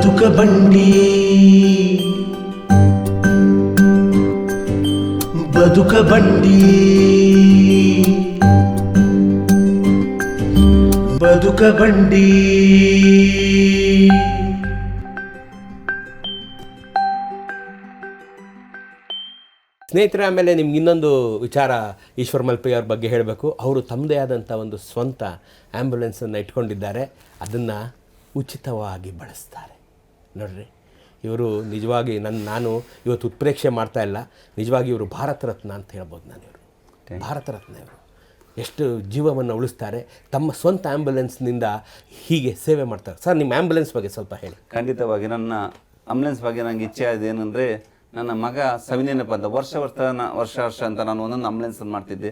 ಬದುಕ ಬಂಡಿ ಬದುಕ ಬಂಡಿ ಬದುಕ ಬಂಡಿ. ಸ್ನೇಹಿತರೆ, ಆಮೇಲೆ ನಿಮ್ಗೆ ಇನ್ನೊಂದು ವಿಚಾರ ಈಶ್ವರ್ ಮಲ್ಪೆ ಅವ್ರ ಬಗ್ಗೆ ಹೇಳಬೇಕು. ಅವರು ತಮ್ಮದೇ ಆದಂಥ ಒಂದು ಸ್ವಂತ ಆ್ಯಂಬುಲೆನ್ಸನ್ನು ಇಟ್ಕೊಂಡಿದ್ದಾರೆ, ಅದನ್ನು ಉಚಿತವಾಗಿ ಬಳಸ್ತಾರೆ. ನೋಡ್ರಿ, ಇವರು ನಿಜವಾಗಿ ನಾನು ಇವತ್ತು ಉತ್ಪ್ರೇಕ್ಷೆ ಮಾಡ್ತಾಯಿಲ್ಲ, ನಿಜವಾಗಿ ಇವರು ಭಾರತ ರತ್ನ ಅಂತ ಹೇಳ್ಬೋದು. ನಾನು ಇವರು ಭಾರತ ರತ್ನ. ಇವರು ಎಷ್ಟು ಜೀವವನ್ನು ಉಳಿಸ್ತಾರೆ, ತಮ್ಮ ಸ್ವಂತ ಆ್ಯಂಬುಲೆನ್ಸ್ನಿಂದ ಹೀಗೆ ಸೇವೆ ಮಾಡ್ತಾರೆ. ಸರ್, ನಿಮ್ಮ ಆ್ಯಂಬುಲೆನ್ಸ್ ಬಗ್ಗೆ ಸ್ವಲ್ಪ ಹೇಳಿ. ಖಂಡಿತವಾಗಿ ನನ್ನ ಆಂಬುಲೆನ್ಸ್ ಬಗ್ಗೆ ನನಗೆ ಇಚ್ಛೆ ಆದೇನೆಂದರೆ, ನನ್ನ ಮಗ ಸವಿನೇನಪ್ಪ ಅಂತ ವರ್ಷ ಅಂತ ನಾನು ಒಂದೊಂದು ಆಂಬುಲೆನ್ಸ್ ಮಾಡ್ತಿದ್ದೆ.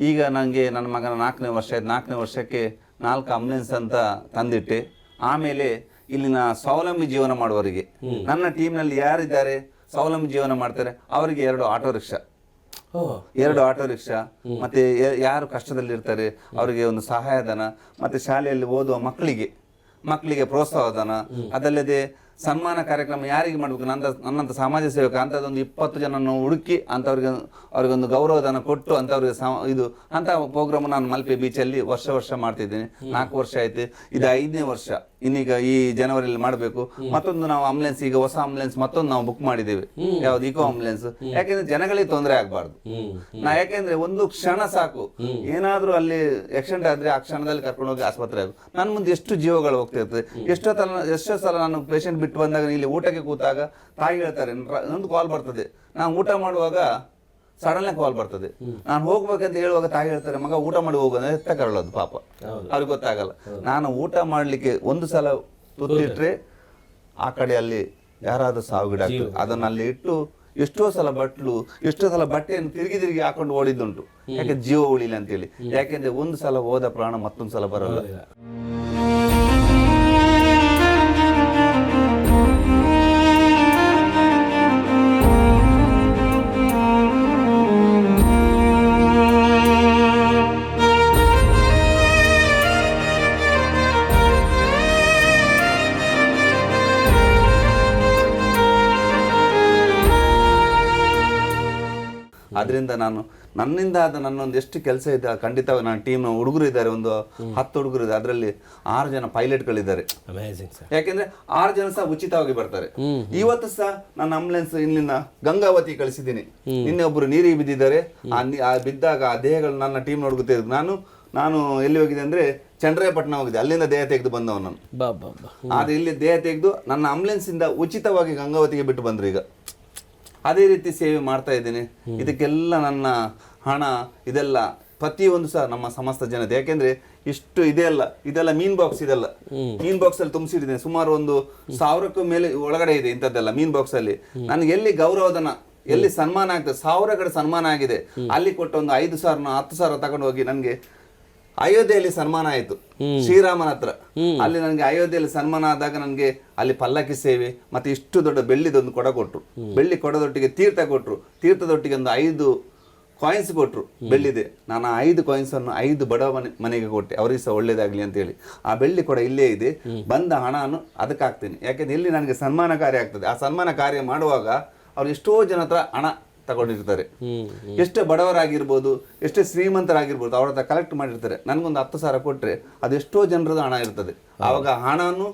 ಈಗ ನನಗೆ ನನ್ನ ಮಗನ 4ನೇ ವರ್ಷ ಆಯ್ತು. 4ನೇ ವರ್ಷಕ್ಕೆ 4 ಆಂಬುಲೆನ್ಸ್ ಅಂತ ತಂದಿಟ್ಟೆ. ಆಮೇಲೆ ಇಲ್ಲಿನ ಸ್ವಾವಲಂಬಿ ಜೀವನ ಮಾಡುವವರಿಗೆ, ನನ್ನ ಟೀಮ್ನಲ್ಲಿ ಯಾರಿದ್ದಾರೆ ಸ್ವಾವಲಂಬಿ ಜೀವನ ಮಾಡ್ತಾರೆ ಅವರಿಗೆ 2 ಆಟೋ ರಿಕ್ಷಾ, 2 ಆಟೋ ರಿಕ್ಷಾ, ಮತ್ತೆ ಯಾರು ಕಷ್ಟದಲ್ಲಿರ್ತಾರೆ ಅವರಿಗೆ ಒಂದು ಸಹಾಯಧನ, ಮತ್ತೆ ಶಾಲೆಯಲ್ಲಿ ಓದುವ ಮಕ್ಕಳಿಗೆ ಪ್ರೋತ್ಸಾಹಧನ, ಅದಲ್ಲದೆ ಸನ್ಮಾನ ಕಾರ್ಯಕ್ರಮ ಯಾರಿಗೆ ಮಾಡಬೇಕು, ನನ್ನಂಥ ಸಮಾಜ ಸೇವಕ ಅಂಥದ್ದೊಂದು 20 ಜನನ್ನು ಹುಡುಕಿ ಅವ್ರಿಗೊಂದು ಗೌರವಧನ ಕೊಟ್ಟು ಅಂಥವ್ರಿಗೆ ಇದು ಅಂಥ ಪ್ರೋಗ್ರಾಮ್ ನಾನು ಮಲ್ಪೆ ಬೀಚಲ್ಲಿ ವರ್ಷ ಮಾಡ್ತಿದ್ದೇನೆ. 4 ವರ್ಷ ಆಯ್ತು, ಇದು 5ನೇ ವರ್ಷ. ಇನ್ನೀಗ ಈ ಜನವರಿಯಲ್ಲಿ ಮಾಡಬೇಕು. ಮತ್ತೊಂದು ನಾವು ಆಂಬುಲೆನ್ಸ್, ಈಗ ಹೊಸ ಆಂಬುಲೆನ್ಸ್ ಮತ್ತೊಂದು ನಾವು ಬುಕ್ ಮಾಡಿದ್ದೇವೆ. ಯಾವ್ದು ಇಕೋ ಆಂಬುಲೆನ್ಸ್. ಯಾಕೆಂದ್ರೆ ಜನಗಳಿಗೆ ತೊಂದರೆ ಆಗಬಾರ್ದು. ಯಾಕೆಂದ್ರೆ ಒಂದು ಕ್ಷಣ ಸಾಕು, ಏನಾದ್ರೂ ಅಲ್ಲಿ ಆಕ್ಸಿಡೆಂಟ್ ಆದ್ರೆ ಆ ಕ್ಷಣದಲ್ಲಿ ಕರ್ಕೊಂಡು ಹೋಗಿ ಆಸ್ಪತ್ರೆ ಆಗು. ನನ್ನ ಮುಂದೆ ಎಷ್ಟು ಜೀವಗಳು ಹೋಗ್ತಿರ್ತದೆ. ಎಷ್ಟೋ ಸಲ ನಾನು ಪೇಷಂಟ್ ಬಿಟ್ಟು ಬಂದಾಗ ಇಲ್ಲಿ ಊಟಕ್ಕೆ ಕೂತಾಗ ತಾಯಿ ಹೇಳ್ತಾರೆ, ಒಂದು ಕಾಲ್ ಬರ್ತದೆ, ನಾನು ಊಟ ಮಾಡುವಾಗ ಸಡನ್ ಕಾಲ್ ಬರ್ತದೆ, ನಾನು ಹೋಗ್ಬೇಕಂತ ಹೇಳುವಾಗ ತಾಯಿ ಹೇಳ್ತಾರೆ, ಮಗ ಊಟ ಮಾಡಿ ಹೋಗೋದು ಎತ್ತ ಕರಳೋದು, ಪಾಪ ಅವ್ರಿಗೆ ಗೊತ್ತಾಗಲ್ಲ. ನಾನು ಊಟ ಮಾಡ್ಲಿಕ್ಕೆ ಒಂದು ಸಲ ತುತ್ತಿಟ್ರೆ ಆ ಕಡೆ ಅಲ್ಲಿ ಯಾರಾದ್ರೂ ಸಾವಿಗೀಡಾಗ್ತದೆ. ಅದನ್ನ ಅಲ್ಲಿ ಇಟ್ಟು ಎಷ್ಟೋ ಸಲ ಬಟ್ಟೆಯನ್ನು ತಿರುಗಿ ಹಾಕೊಂಡು ಓಡಿದ್ದುಂಟು. ಯಾಕೆ ಜೀವ ಉಳಿಲ್ಲ ಅಂತೇಳಿ. ಯಾಕೆಂದ್ರೆ ಒಂದು ಸಲ ಹೋದ ಪ್ರಾಣ ಮತ್ತೊಂದು ಸಲ ಬರಲ್ಲ. ಅದರಿಂದ ನನ್ನಿಂದ ಆದ ನನ್ನೊಂದು ಎಷ್ಟು ಕೆಲಸ ಇದೆ ಖಂಡಿತ. ನನ್ನ ಟೀಮ್ ಹುಡುಗರು ಇದ್ದಾರೆ, ಒಂದು 10 ಹುಡುಗರು ಇದೆ. ಅದರಲ್ಲಿ 6 ಜನ ಪೈಲಟ್ಗಳಿದ್ದಾರೆ. ಯಾಕೆಂದ್ರೆ 6 ಜನ ಸಹ ಉಚಿತವಾಗಿ ಬರ್ತಾರೆ. ಇವತ್ತು ಸಹ ನನ್ನ ಆಂಬುಲೆನ್ಸ್ ಇಲ್ಲಿಂದ ಗಂಗಾವತಿ ಕಳಿಸಿದ್ದೀನಿ. ನಿನ್ನೆ ಒಬ್ರು ನೀರಿಗೆ ಬಿದ್ದಿದ್ದಾರೆ. ಬಿದ್ದಾಗ ಆ ದೇಹಗಳು ನನ್ನ ಟೀಮ್ ನೋಡ್ಕೊತಾ ಇದ್ರು. ನಾನು ಎಲ್ಲಿ ಹೋಗಿದೆ ಅಂದ್ರೆ ಚಂದ್ರಾಯಪಟ್ಟಣ ಹೋಗಿದೆ. ಅಲ್ಲಿಂದ ದೇಹ ತೆಗೆದು ಬಂದವ ನಾನು. ಆದ್ರೆ ಇಲ್ಲಿ ದೇಹ ತೆಗೆದು ನನ್ನ ಆಂಬುಲೆನ್ಸ್ ಇಂದ ಉಚಿತವಾಗಿ ಗಂಗಾವತಿಗೆ ಬಿಟ್ಟು ಬಂದ್ರು. ಈಗ ಅದೇ ರೀತಿ ಸೇವೆ ಮಾಡ್ತಾ ಇದ್ದೀನಿ. ಇದಕ್ಕೆಲ್ಲ ನನ್ನ ಹಣ ಇದೆಲ್ಲ ಪ್ರತಿಯೊಂದು ಸಹ ನಮ್ಮ ಸಮಸ್ತ ಜನತೆ. ಯಾಕೆಂದ್ರೆ ಇಷ್ಟು ಇದೆಲ್ಲ ಮೀನ್ ಬಾಕ್ಸ್, ಮೀನ್ ಬಾಕ್ಸ್ ಅಲ್ಲಿ ತುಂಬಿಸಿದ್ದೇನೆ. ಸುಮಾರು ಒಂದು 1000ಕ್ಕೂ ಮೇಲೆ ಒಳಗಡೆ ಇದೆ ಇಂಥದ್ದೆಲ್ಲ ಮೀನ್ ಬಾಕ್ಸ್ ಅಲ್ಲಿ. ನನಗೆ ಎಲ್ಲಿ ಗೌರವಧನ, ಎಲ್ಲಿ ಸನ್ಮಾನ ಆಗ್ತದೆ, 1000 ಕಡೆ ಸನ್ಮಾನ ಆಗಿದೆ. ಅಲ್ಲಿ ಕೊಟ್ಟ ಒಂದು 5,000 10,000 ತಗೊಂಡು ಹೋಗಿ ನನಗೆ ಅಯೋಧ್ಯೆಯಲ್ಲಿ ಸನ್ಮಾನ ಆಯ್ತು, ಶ್ರೀರಾಮನ ಹತ್ರ. ಅಲ್ಲಿ ನನಗೆ ಅಯೋಧ್ಯೆಯಲ್ಲಿ ಸನ್ಮಾನ ಆದಾಗ ನನಗೆ ಅಲ್ಲಿ ಪಲ್ಲಕ್ಕಿ ಸೇವೆ ಮತ್ತೆ ಇಷ್ಟು ದೊಡ್ಡ ಬೆಳ್ಳಿದೊಂದು ಕೊಡ ಕೊಟ್ರು. ಬೆಳ್ಳಿ ಕೊಡದೊಟ್ಟಿಗೆ ತೀರ್ಥ ಕೊಟ್ರು. ತೀರ್ಥದೊಟ್ಟಿಗೆ ಒಂದು 5 ಕಾಯಿನ್ಸ್ ಕೊಟ್ರು, ಬೆಳ್ಳಿದೆ. ನಾನು 5 ಕಾಯಿನ್ಸ್ ಅನ್ನು 5 ಬಡವ ಮನೆಗೆ ಕೊಟ್ಟೆ, ಅವರಿಗೆ ಸಹ ಒಳ್ಳೇದಾಗ್ಲಿ ಅಂತ ಹೇಳಿ. ಆ ಬೆಳ್ಳಿ ಕೊಡ ಇಲ್ಲೇ ಇದೆ. ಬಂದ ಹಣವನ್ನು ಅದಕ್ಕೆ ಹಾಕ್ತೀನಿ. ಯಾಕೆಂದ್ರೆ ಇಲ್ಲಿ ನನಗೆ ಸನ್ಮಾನ ಕಾರ್ಯ ಆಗ್ತದೆ. ಆ ಸನ್ಮಾನ ಕಾರ್ಯ ಮಾಡುವಾಗ ಅವ್ರು ಎಷ್ಟೋ ಜನ ಹತ್ರ ಹಣ ತಗೊಂಡಿರ್ತಾರೆ. ಎಷ್ಟೇ ಬಡವರಾಗಿರ್ಬೋದು, ಎಷ್ಟೇ ಶ್ರೀಮಂತರಾಗಿರ್ಬೋದು, ಅವ್ರ ಹತ್ರ ಕಲೆಕ್ಟ್ ಮಾಡಿರ್ತಾರೆ. ನನಗೊಂದು 10,000 ಕೊಟ್ರೆ ಅದೆಷ್ಟೋ ಜನರದ ಹಣ ಇರ್ತದೆ. ಆವಾಗ ಹಣವನ್ನು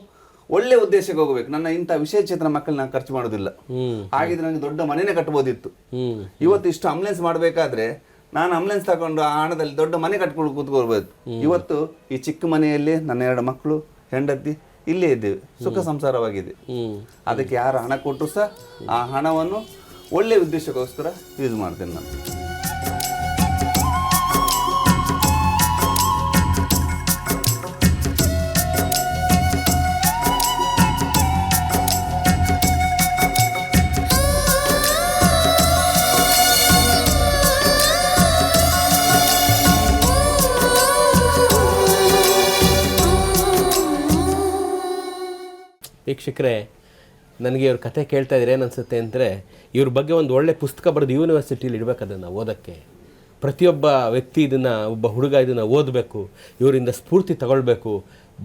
ಒಳ್ಳೆ ಉದ್ದೇಶಕ್ಕೆ ಹೋಗ್ಬೇಕು. ನನ್ನ ಇಂಥ ವಿಶೇಷ ಚೇತನ ಮಕ್ಕಳನ್ನ ನಾನು ಖರ್ಚು ಮಾಡೋದಿಲ್ಲ. ಹಾಗಿದ್ರೆ ನನಗೆ ದೊಡ್ಡ ಮನೆನೇ ಕಟ್ಬೋದಿತ್ತು. ಇವತ್ತು ಇಷ್ಟು ಆಂಬುಲೆನ್ಸ್ ಮಾಡಬೇಕಾದ್ರೆ ನಾನು ಆಂಬುಲೆನ್ಸ್ ತಗೊಂಡು ಆ ಹಣದಲ್ಲಿ ದೊಡ್ಡ ಮನೆ ಕಟ್ಕೊಂಡು ಕೂತ್ಕೊಳ್ಬೋದು. ಇವತ್ತು ಈ ಚಿಕ್ಕ ಮನೆಯಲ್ಲಿ ನನ್ನ 2 ಮಕ್ಕಳು, ಹೆಂಡತಿ ಇಲ್ಲೇ ಇದ್ದೇವೆ, ಸುಖ ಸಂಸಾರವಾಗಿದೆ. ಅದಕ್ಕೆ ಯಾರು ಹಣ ಕೊಟ್ಟರು ಸಹ ಆ ಹಣವನ್ನು ಒಳ್ಳೆ ಉದ್ದೇಶಕ್ಕೋಸ್ಕರ ಯೂಸ್ ಮಾಡ್ತೇನೆ ನಾನು. ವೀಕ್ಷಕರೇ, ನನಗೆ ಇವ್ರ ಕತೆ ಕೇಳ್ತಾ ಇದ್ರೆ ಏನು ಅನಿಸುತ್ತೆ ಅಂದರೆ, ಇವ್ರ ಬಗ್ಗೆ ಒಂದು ಒಳ್ಳೆ ಪುಸ್ತಕ ಬರೆದು ಯೂನಿವರ್ಸಿಟಿಲಿ ಇಡಬೇಕು. ಅದನ್ನು ಓದೋಕ್ಕೆ ಪ್ರತಿಯೊಬ್ಬ ವ್ಯಕ್ತಿ ಒಬ್ಬ ಹುಡುಗ ಇದನ್ನು ಓದಬೇಕು, ಇವರಿಂದ ಸ್ಫೂರ್ತಿ ತಗೊಳ್ಬೇಕು.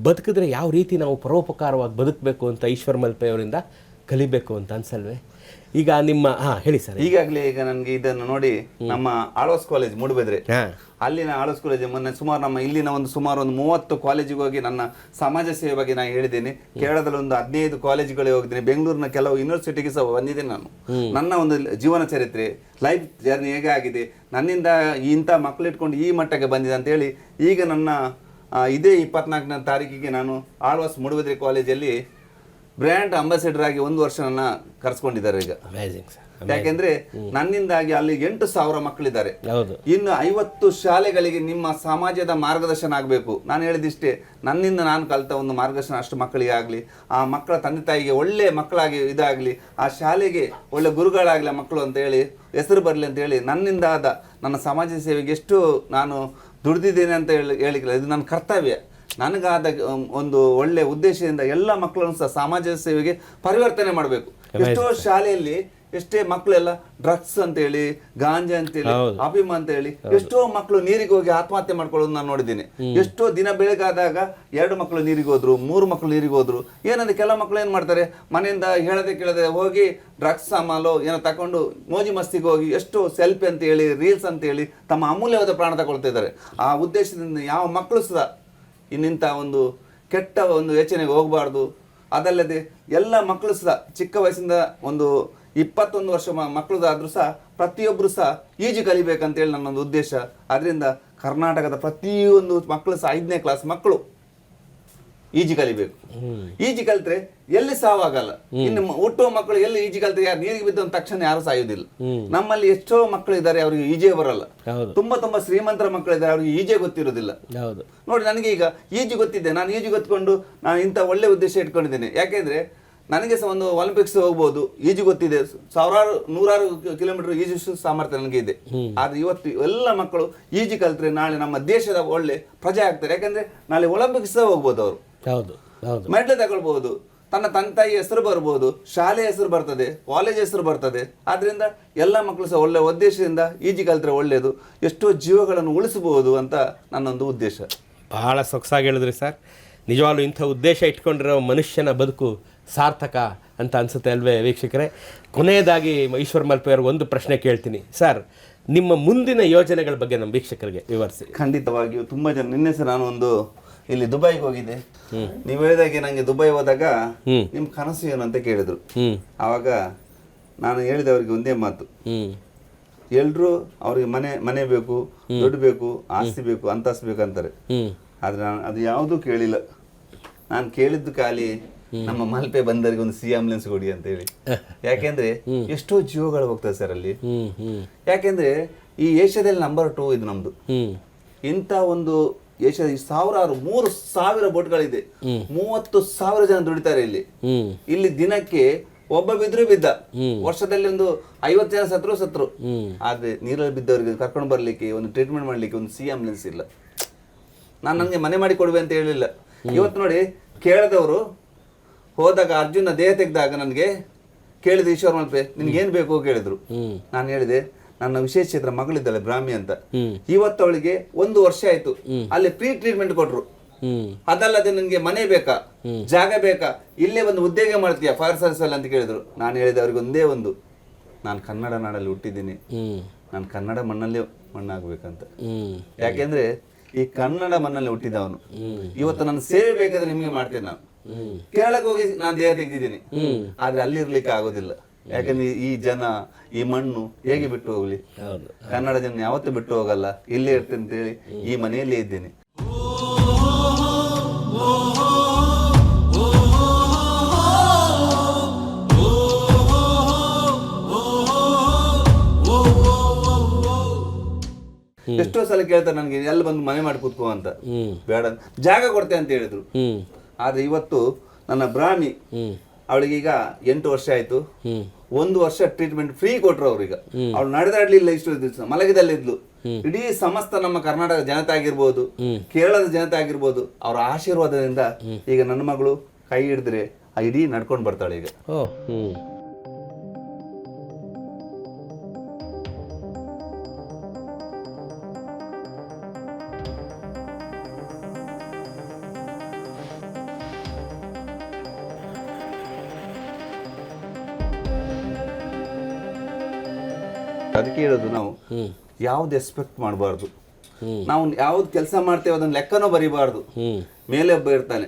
ಬದುಕಿದ್ರೆ ಯಾವ ರೀತಿ ನಾವು ಪರೋಪಕಾರವಾಗಿ ಬದುಕಬೇಕು ಅಂತ ಈಶ್ವರ್ ಮಲ್ಪೆ ಅವರಿಂದ ಕಲಿಬೇಕು ಅಂತ ಅನ್ಸಲ್ವೇ? ಈಗ ನಿಮ್ಮ ಹೇಳಿ ಸರ್. ಈಗಾಗಲೇ ಈಗ ನನಗೆ ಇದನ್ನು ನೋಡಿ ನಮ್ಮ ಆಳ್ವಾಸ್ ಕಾಲೇಜ್ ಮೂಡುಬಿದ್ರೆ, ಹಾಂ, ಅಲ್ಲಿನ ಆಳ್ವಾಸ್ ಕಾಲೇಜ್ ಮೊನ್ನೆ ಸುಮಾರು ನಮ್ಮ ಇಲ್ಲಿನ ಸುಮಾರು ಒಂದು 30 ಕಾಲೇಜಿಗೆ ಹೋಗಿ ನನ್ನ ಸಮಾಜ ಸೇವೆ ಬಗ್ಗೆ ನಾನು ಹೇಳಿದ್ದೇನೆ. ಕೇರಳದಲ್ಲಿ ಒಂದು 15 ಕಾಲೇಜುಗಳಿಗೆ ಹೋಗಿದ್ದೇನೆ. ಬೆಂಗಳೂರಿನ ಕೆಲವು ಯೂನಿವರ್ಸಿಟಿಗೆ ಸಹ ಬಂದಿದ್ದೇನೆ ನಾನು. ನನ್ನ ಒಂದು ಜೀವನ ಚರಿತ್ರೆ, ಲೈಫ್ ಜರ್ನಿ ಹೇಗೆ ಆಗಿದೆ, ನನ್ನಿಂದ ಇಂಥ ಮಕ್ಕಳು ಇಟ್ಕೊಂಡು ಈ ಮಟ್ಟಕ್ಕೆ ಬಂದಿದೆ ಅಂತೇಳಿ ಈಗ ನನ್ನ ಇದೇ 24ನೇ ತಾರೀಕಿಗೆ ನಾನು ಆಳ್ವಾಸ್ ಮೂಡುಬಿದ್ರೆ ಕಾಲೇಜಲ್ಲಿ ಬ್ರ್ಯಾಂಡ್ ಅಂಬಾಸಿಡರ್ ಆಗಿ 1 ವರ್ಷ ನನ್ನ ಕರೆಸ್ಕೊಂಡಿದ್ದಾರೆ ಈಗ. Amazing sir. ಯಾಕೆಂದ್ರೆ ನನ್ನಿಂದಾಗಿ ಅಲ್ಲಿ 8,000 ಮಕ್ಕಳಿದ್ದಾರೆ. ಹೌದು. ಇನ್ನು 50 ಶಾಲೆಗಳಿಗೆ ನಿಮ್ಮ ಸಮಾಜದ ಮಾರ್ಗದರ್ಶನ ಆಗಬೇಕು. ನಾನು ಹೇಳಿದಿಷ್ಟೇ, ನನ್ನಿಂದ ನಾನು ಕಲಿತ ಒಂದು ಮಾರ್ಗದರ್ಶನ ಅಷ್ಟು ಮಕ್ಕಳಿಗೆ ಆಗಲಿ, ಆ ಮಕ್ಕಳ ತಂದೆ ತಾಯಿಗೆ ಒಳ್ಳೆ ಮಕ್ಕಳಾಗಿ ಇದಾಗಲಿ, ಆ ಶಾಲೆಗೆ ಒಳ್ಳೆ ಗುರುಗಳಾಗಲಿ ಆ ಮಕ್ಕಳು ಅಂತ ಹೇಳಿ ಹೆಸರು ಬರಲಿ ಅಂತ ಹೇಳಿ ನನ್ನಿಂದ ಆದ ನನ್ನ ಸಮಾಜ ಸೇವೆಗೆ ಎಷ್ಟು ನಾನು ದುಡಿದಿದ್ದೇನೆ ಅಂತ ಹೇಳಿಲ್ಲ. ಇದು ನನ್ನ ಕರ್ತವ್ಯ. ನನಗಾದ ಒಂದು ಒಳ್ಳೆ ಉದ್ದೇಶದಿಂದ ಎಲ್ಲ ಮಕ್ಕಳನ್ನು ಸಹ ಸಮಾಜ ಸೇವೆಗೆ ಪರಿವರ್ತನೆ ಮಾಡಬೇಕು. ಎಷ್ಟೋ ಶಾಲೆಯಲ್ಲಿ ಎಷ್ಟೇ ಮಕ್ಕಳೆಲ್ಲ ಡ್ರಗ್ಸ್ ಅಂತೇಳಿ, ಗಾಂಜಾ ಅಂತೇಳಿ, ಅಫೀಮ್ ಅಂತ ಹೇಳಿ ಎಷ್ಟೋ ಮಕ್ಕಳು ನೀರಿಗೆ ಹೋಗಿ ಆತ್ಮಹತ್ಯೆ ಮಾಡ್ಕೊಳ್ಳೋದು ನಾನು ನೋಡಿದ್ದೀನಿ. ಎಷ್ಟೋ ದಿನ ಬೆಳಗಾದಾಗ 2 ಮಕ್ಕಳು ನೀರಿಗೆ ಹೋದ್ರು, 3 ಮಕ್ಕಳು ನೀರಿಗೆ ಹೋದ್ರು. ಏನಂದ್ರೆ ಕೆಲ ಮಕ್ಕಳು ಏನ್ ಮಾಡ್ತಾರೆ, ಮನೆಯಿಂದ ಹೇಳದೆ ಕೇಳದೆ ಹೋಗಿ ಡ್ರಗ್ಸ್ ಸಾಮಾನು ಏನೋ ತಕೊಂಡು ಮೋಜಿ ಮಸ್ತಿಗೆ ಹೋಗಿ ಎಷ್ಟೋ ಸೆಲ್ಫಿ ಅಂತ ಹೇಳಿ, ರೀಲ್ಸ್ ಅಂತ ಹೇಳಿ ತಮ್ಮ ಅಮೂಲ್ಯವಾದ ಪ್ರಾಣ ತಗೊಳ್ತಾ ಇದ್ದಾರೆ. ಆ ಉದ್ದೇಶದಿಂದ ಯಾವ ಮಕ್ಕಳು ಸಹ ಇನ್ನಿಂಥ ಒಂದು ಕೆಟ್ಟ ಒಂದು ಯೋಚನೆಗೆ ಹೋಗಬಾರ್ದು. ಅದಲ್ಲದೆ ಎಲ್ಲ ಮಕ್ಕಳು ಸಹ ಚಿಕ್ಕ ವಯಸ್ಸಿಂದ ಒಂದು 21 ವರ್ಷ ಮಕ್ಕಳದಾದ್ರೂ ಸಹ ಪ್ರತಿಯೊಬ್ಬರು ಸಹ ಈಜು ಕಲಿಬೇಕಂತೇಳಿ ನನ್ನೊಂದು ಉದ್ದೇಶ. ಅದರಿಂದ ಕರ್ನಾಟಕದ ಪ್ರತಿಯೊಂದು ಮಕ್ಕಳು ಸಹ 5ನೇ ಕ್ಲಾಸ್ ಮಕ್ಕಳು ಈಜು ಕಲಿಬೇಕು. ಈಜು ಕಲಿತ್ರೆ ಎಲ್ಲಿ ಸಾವಾಗಲ್ಲ. ಇನ್ನು ಹುಟ್ಟುವ ಮಕ್ಕಳು ಎಲ್ಲಿ ಈಜು ಕಲಿತ್ರೆ ಯಾರು ನೀರಿಗೆ ಬಿದ್ದ ತಕ್ಷಣ ಯಾರು ಸಾಯುವುದಿಲ್ಲ. ನಮ್ಮಲ್ಲಿ ಎಷ್ಟೋ ಮಕ್ಕಳು ಇದ್ದಾರೆ, ಅವ್ರಿಗೆ ಈಜೇ ಬರಲ್ಲ. ತುಂಬಾ ಶ್ರೀಮಂತರ ಮಕ್ಕಳಿದ್ದಾರೆ, ಅವ್ರಿಗೆ ಈಜೇ ಗೊತ್ತಿರೋದಿಲ್ಲ. ನೋಡಿ, ನನಗೆ ಈಗ ಈಜು ಗೊತ್ತಿದೆ. ನಾನು ಈಜು ಗೊತ್ತಿಕೊಂಡು ನಾನು ಇಂಥ ಒಳ್ಳೆ ಉದ್ದೇಶ ಇಟ್ಕೊಂಡಿದ್ದೇನೆ. ಯಾಕೆಂದ್ರೆ ನನಗೆ ಸಹ ಒಂದು ಒಲಿಂಪಿಕ್ಸ್ ಹೋಗ್ಬೋದು, ಈಜು ಗೊತ್ತಿದೆ, ನೂರಾರು ಕಿಲೋಮೀಟರ್ ಈಜು ಸಾಮರ್ಥ್ಯ ನನಗೆ ಇದೆ. ಆದ್ರೆ ಇವತ್ತು ಎಲ್ಲ ಮಕ್ಕಳು ಈಜು ಕಲಿತ್ರೆ ನಾಳೆ ನಮ್ಮ ದೇಶದ ಒಳ್ಳೆ ಪ್ರಜೆ ಆಗ್ತಾರೆ. ಯಾಕಂದ್ರೆ ನಾಳೆ ಒಲಿಂಪಿಕ್ಸ್ ಹೋಗ್ಬೋದು, ಅವರು ಮೆಡಲ್ ತಗೊಳ್ಬಹುದು, ತನ್ನ ತಾಯಿ ಹೆಸರು ಬರ್ಬೋದು, ಶಾಲೆ ಹೆಸರು ಬರ್ತದೆ, ಕಾಲೇಜ್ ಹೆಸರು ಬರ್ತದೆ. ಆದ್ರಿಂದ ಎಲ್ಲ ಮಕ್ಕಳು ಸಹ ಒಳ್ಳೆ ಉದ್ದೇಶದಿಂದ ಈಜು ಕಲಿತ್ರೆ ಒಳ್ಳೆಯದು, ಎಷ್ಟೋ ಜೀವಗಳನ್ನು ಉಳಿಸಬಹುದು ಅಂತ ನನ್ನೊಂದು ಉದ್ದೇಶ. ಬಹಳ ಸೊಗಸಾಗಿ ಹೇಳಿದ್ರಿ ಸರ್. ನಿಜವಾಗ್ಲೂ ಇಂಥ ಉದ್ದೇಶ ಇಟ್ಕೊಂಡಿರೋ ಮನುಷ್ಯನ ಬದುಕು ಸಾರ್ಥಕ ಅಂತ ಅನಿಸುತ್ತೆ ಅಲ್ವೇ ವೀಕ್ಷಕರೇ? ಕೊನೆಯದಾಗಿ ಈಶ್ವರ್ ಮಲ್ಪೆ ಅವರು ಒಂದು ಪ್ರಶ್ನೆ ಕೇಳ್ತೀನಿ ಸರ್, ನಿಮ್ಮ ಮುಂದಿನ ಯೋಜನೆಗಳ ಬಗ್ಗೆ ನಮ್ಮ ವೀಕ್ಷಕರಿಗೆ ವಿವರಿಸಿ. ಖಂಡಿತವಾಗಿಯೂ ತುಂಬ ಜನ, ನಿನ್ನೆ ಸಹ ನಾನು ಒಂದು ಇಲ್ಲಿ ದುಬೈಗೆ ಹೋಗಿದ್ದೆ. ನೀವು ಹೇಳಿದಾಗೆ ನಂಗೆ ದುಬೈ ಹೋದಾಗ ನಿಮ್ ಕನಸು ಏನು ಅಂತ ಕೇಳಿದ್ರು. ಆವಾಗ ನಾನು ಹೇಳಿದ ಅವ್ರಿಗೆ ಒಂದೇ ಮಾತು, ಎಲ್ರು ಅವ್ರಿಗೆ ಮನೆ ಬೇಕು, ದುಡ್ಡು ಬೇಕು, ಆಸ್ತಿ ಬೇಕು, ಅಂತಸ್ತು ಬೇಕು ಅಂತಾರೆ. ಆದ್ರೆ ನಾನು ಅದು ಯಾವುದೂ ಕೇಳಿಲ್ಲ. ನಾನು ಕೇಳಿದ್ದು ಖಾಲಿ ನಮ್ಮ ಮಲ್ಪೆ ಬಂದರಿಗೆ ಒಂದು ಸಿ ಆಂಬುಲೆನ್ಸ್ ಕೊಡಿ ಅಂತ ಹೇಳಿ. ಯಾಕೆಂದ್ರೆ ಎಷ್ಟೋ ಜೀವಗಳು ಹೋಗ್ತದೆ ಸರ್ ಅಲ್ಲಿ. ಯಾಕೆಂದ್ರೆ ಈ ಏಷ್ಯಾದಲ್ಲಿ ನಂಬರ್ 2 ಇದು ನಮ್ದು. ಇಂಥ ಒಂದು ಏಷ್ಯಾದ 3,000 ಬೋಟ್ಗಳಿದೆ, 30,000 ಜನ ದುಡಿತಾರೆ ಇಲ್ಲಿ. ಇಲ್ಲಿ ದಿನಕ್ಕೆ ಒಬ್ಬ ಬಿದ್ರು ಬಿದ್ದ, ವರ್ಷದಲ್ಲಿ ಒಂದು 50 ಜನ ಸತ್ರು. ಆದ್ರೆ ನೀರಲ್ಲಿ ಬಿದ್ದವರಿಗೆ ಕರ್ಕೊಂಡು ಬರ್ಲಿಕ್ಕೆ, ಒಂದು ಟ್ರೀಟ್ಮೆಂಟ್ ಮಾಡ್ಲಿಕ್ಕೆ ಒಂದು ಸಿ ಆಂಬುಲೆನ್ಸ್ ಇಲ್ಲ. ನಾನು ನನಗೆ ಮನೆ ಮಾಡಿ ಕೊಡುವೆ ಅಂತ ಹೇಳಿಲ್ಲ. ಇವತ್ತು ನೋಡಿ, ಕೇಳದವರು ಹೋದಾಗ ಅರ್ಜುನ ದೇಹ ತೆಗೆದಾಗ ನನಗೆ ಕೇಳಿದ ಈಶ್ವರ್ ಮಲ್ಪೆ ನಿನ್ಗೆ ಏನ್ ಬೇಕು ಕೇಳಿದ್ರು. ನಾನು ಹೇಳಿದೆ, ನನ್ನ ವಿಶೇಷ ಕ್ಷೇತ್ರ ಮಗಳಿದ್ದಾಳೆ ಬ್ರಾಹ್ಮಿ ಅಂತ, ಇವತ್ತು ಅವಳಿಗೆ 1 ವರ್ಷ ಆಯ್ತು, ಅಲ್ಲಿ ಫ್ರೀ ಟ್ರೀಟ್ಮೆಂಟ್ ಕೊಟ್ರು. ಅದಲ್ಲದೆ ನನಗೆ ಮನೆ ಬೇಕಾ, ಜಾಗ ಬೇಕಾ, ಇಲ್ಲೇ ಒಂದು ಉದ್ಯೋಗ ಮಾಡ್ತೀಯಾ ಫೈರ್ ಸರ್ವಿಸ್ ಅಲ್ಲಿ ಅಂತ ಕೇಳಿದ್ರು. ನಾನು ಹೇಳಿದೆ ಅವ್ರಿಗೆ ಒಂದೇ ಒಂದು, ನಾನು ಕನ್ನಡ ನಾಡಲ್ಲಿ ಹುಟ್ಟಿದ್ದೀನಿ, ನಾನು ಕನ್ನಡ ಮಣ್ಣಲ್ಲೇ ಮಣ್ಣಾಗ್ಬೇಕಂತ. ಯಾಕೆಂದ್ರೆ ಈ ಕನ್ನಡ ಮಣ್ಣಲ್ಲಿ ಹುಟ್ಟಿದವನು. ಇವತ್ತು ನನ್ನ ಸೇವೆ ಬೇಕಾದ್ರೆ ನಿಮ್ಗೆ ಮಾಡ್ತೇನೆ. ನಾನು ಕೇರಳಕ್ಕೆ ಹೋಗಿ ನಾನು ದೇಹ ತೆಗೆದಿದ್ದೀನಿ, ಆದ್ರೆ ಅಲ್ಲಿರ್ಲಿಕ್ಕೆ ಆಗೋದಿಲ್ಲ. ಯಾಕಂದ್ರೆ ಈ ಜನ, ಈ ಮಣ್ಣು ಹೇಗೆ ಬಿಟ್ಟು ಹೋಗ್ಲಿ? ಕನ್ನಡ ಜನ ಯಾವತ್ತೂ ಬಿಟ್ಟು ಹೋಗಲ್ಲ, ಇಲ್ಲೇ ಇರ್ತೇನೆ ಅಂತ ಹೇಳಿ ಈ ಮನೆಯಲ್ಲೇ ಇದ್ದೇನೆ. ಎಷ್ಟೋ ಸಲ ಕೇಳ್ತಾರೆ ನನಗೆ, ಎಲ್ಲ ಬಂದು ಮನೆ ಮಾಡಿ ಕೂತ್ಕೋ ಅಂತ. ಬೇಡ, ಜಾಗ ಕೊಡ್ತೆ ಅಂತ ಹೇಳಿದ್ರು. ಆದ್ರೆ ಇವತ್ತು ನನ್ನ ಬ್ರಾಹ್ಮಿ, ಅವಳಿಗೀಗ 8 ವರ್ಷ ಆಯ್ತು. 1 ವರ್ಷ ಟ್ರೀಟ್ಮೆಂಟ್ ಫ್ರೀ ಕೊಟ್ರು ಅವ್ರೀಗ. ಅವಳು ನಡೆದಾಡ್ಲಿಲ್ಲ, ಇಷ್ಟು ದಿವಸ ಮಲಗಿದಲ್ಲಿದ್ಲು. ಇಡೀ ಸಮಸ್ತ ನಮ್ಮ ಕರ್ನಾಟಕ ಜನತೆ ಆಗಿರ್ಬೋದು, ಕೇರಳದ ಜನತೆ ಆಗಿರ್ಬೋದು, ಅವರ ಆಶೀರ್ವಾದದಿಂದ ಈಗ ನನ್ನ ಮಗಳು ಕೈ ಹಿಡಿದ್ರೆ ಆ ಇಡೀ ನಡ್ಕೊಂಡು ಬರ್ತಾಳೆ ಈಗ. ಅದಕ್ಕೆ ಹೇಳೋದು ನಾವು ಯಾವ್ದು ಎಕ್ಸ್ಪೆಕ್ಟ್ ಮಾಡಬಾರ್ದು. ನಾವು ಯಾವ್ದು ಕೆಲಸ ಮಾಡ್ತೇವೆ ಅದನ್ನ ಲೆಕ್ಕನೂ ಬರಿಬಾರ್ದು. ಮೇಲೆ ಒಬ್ಬ ಇರ್ತಾನೆ.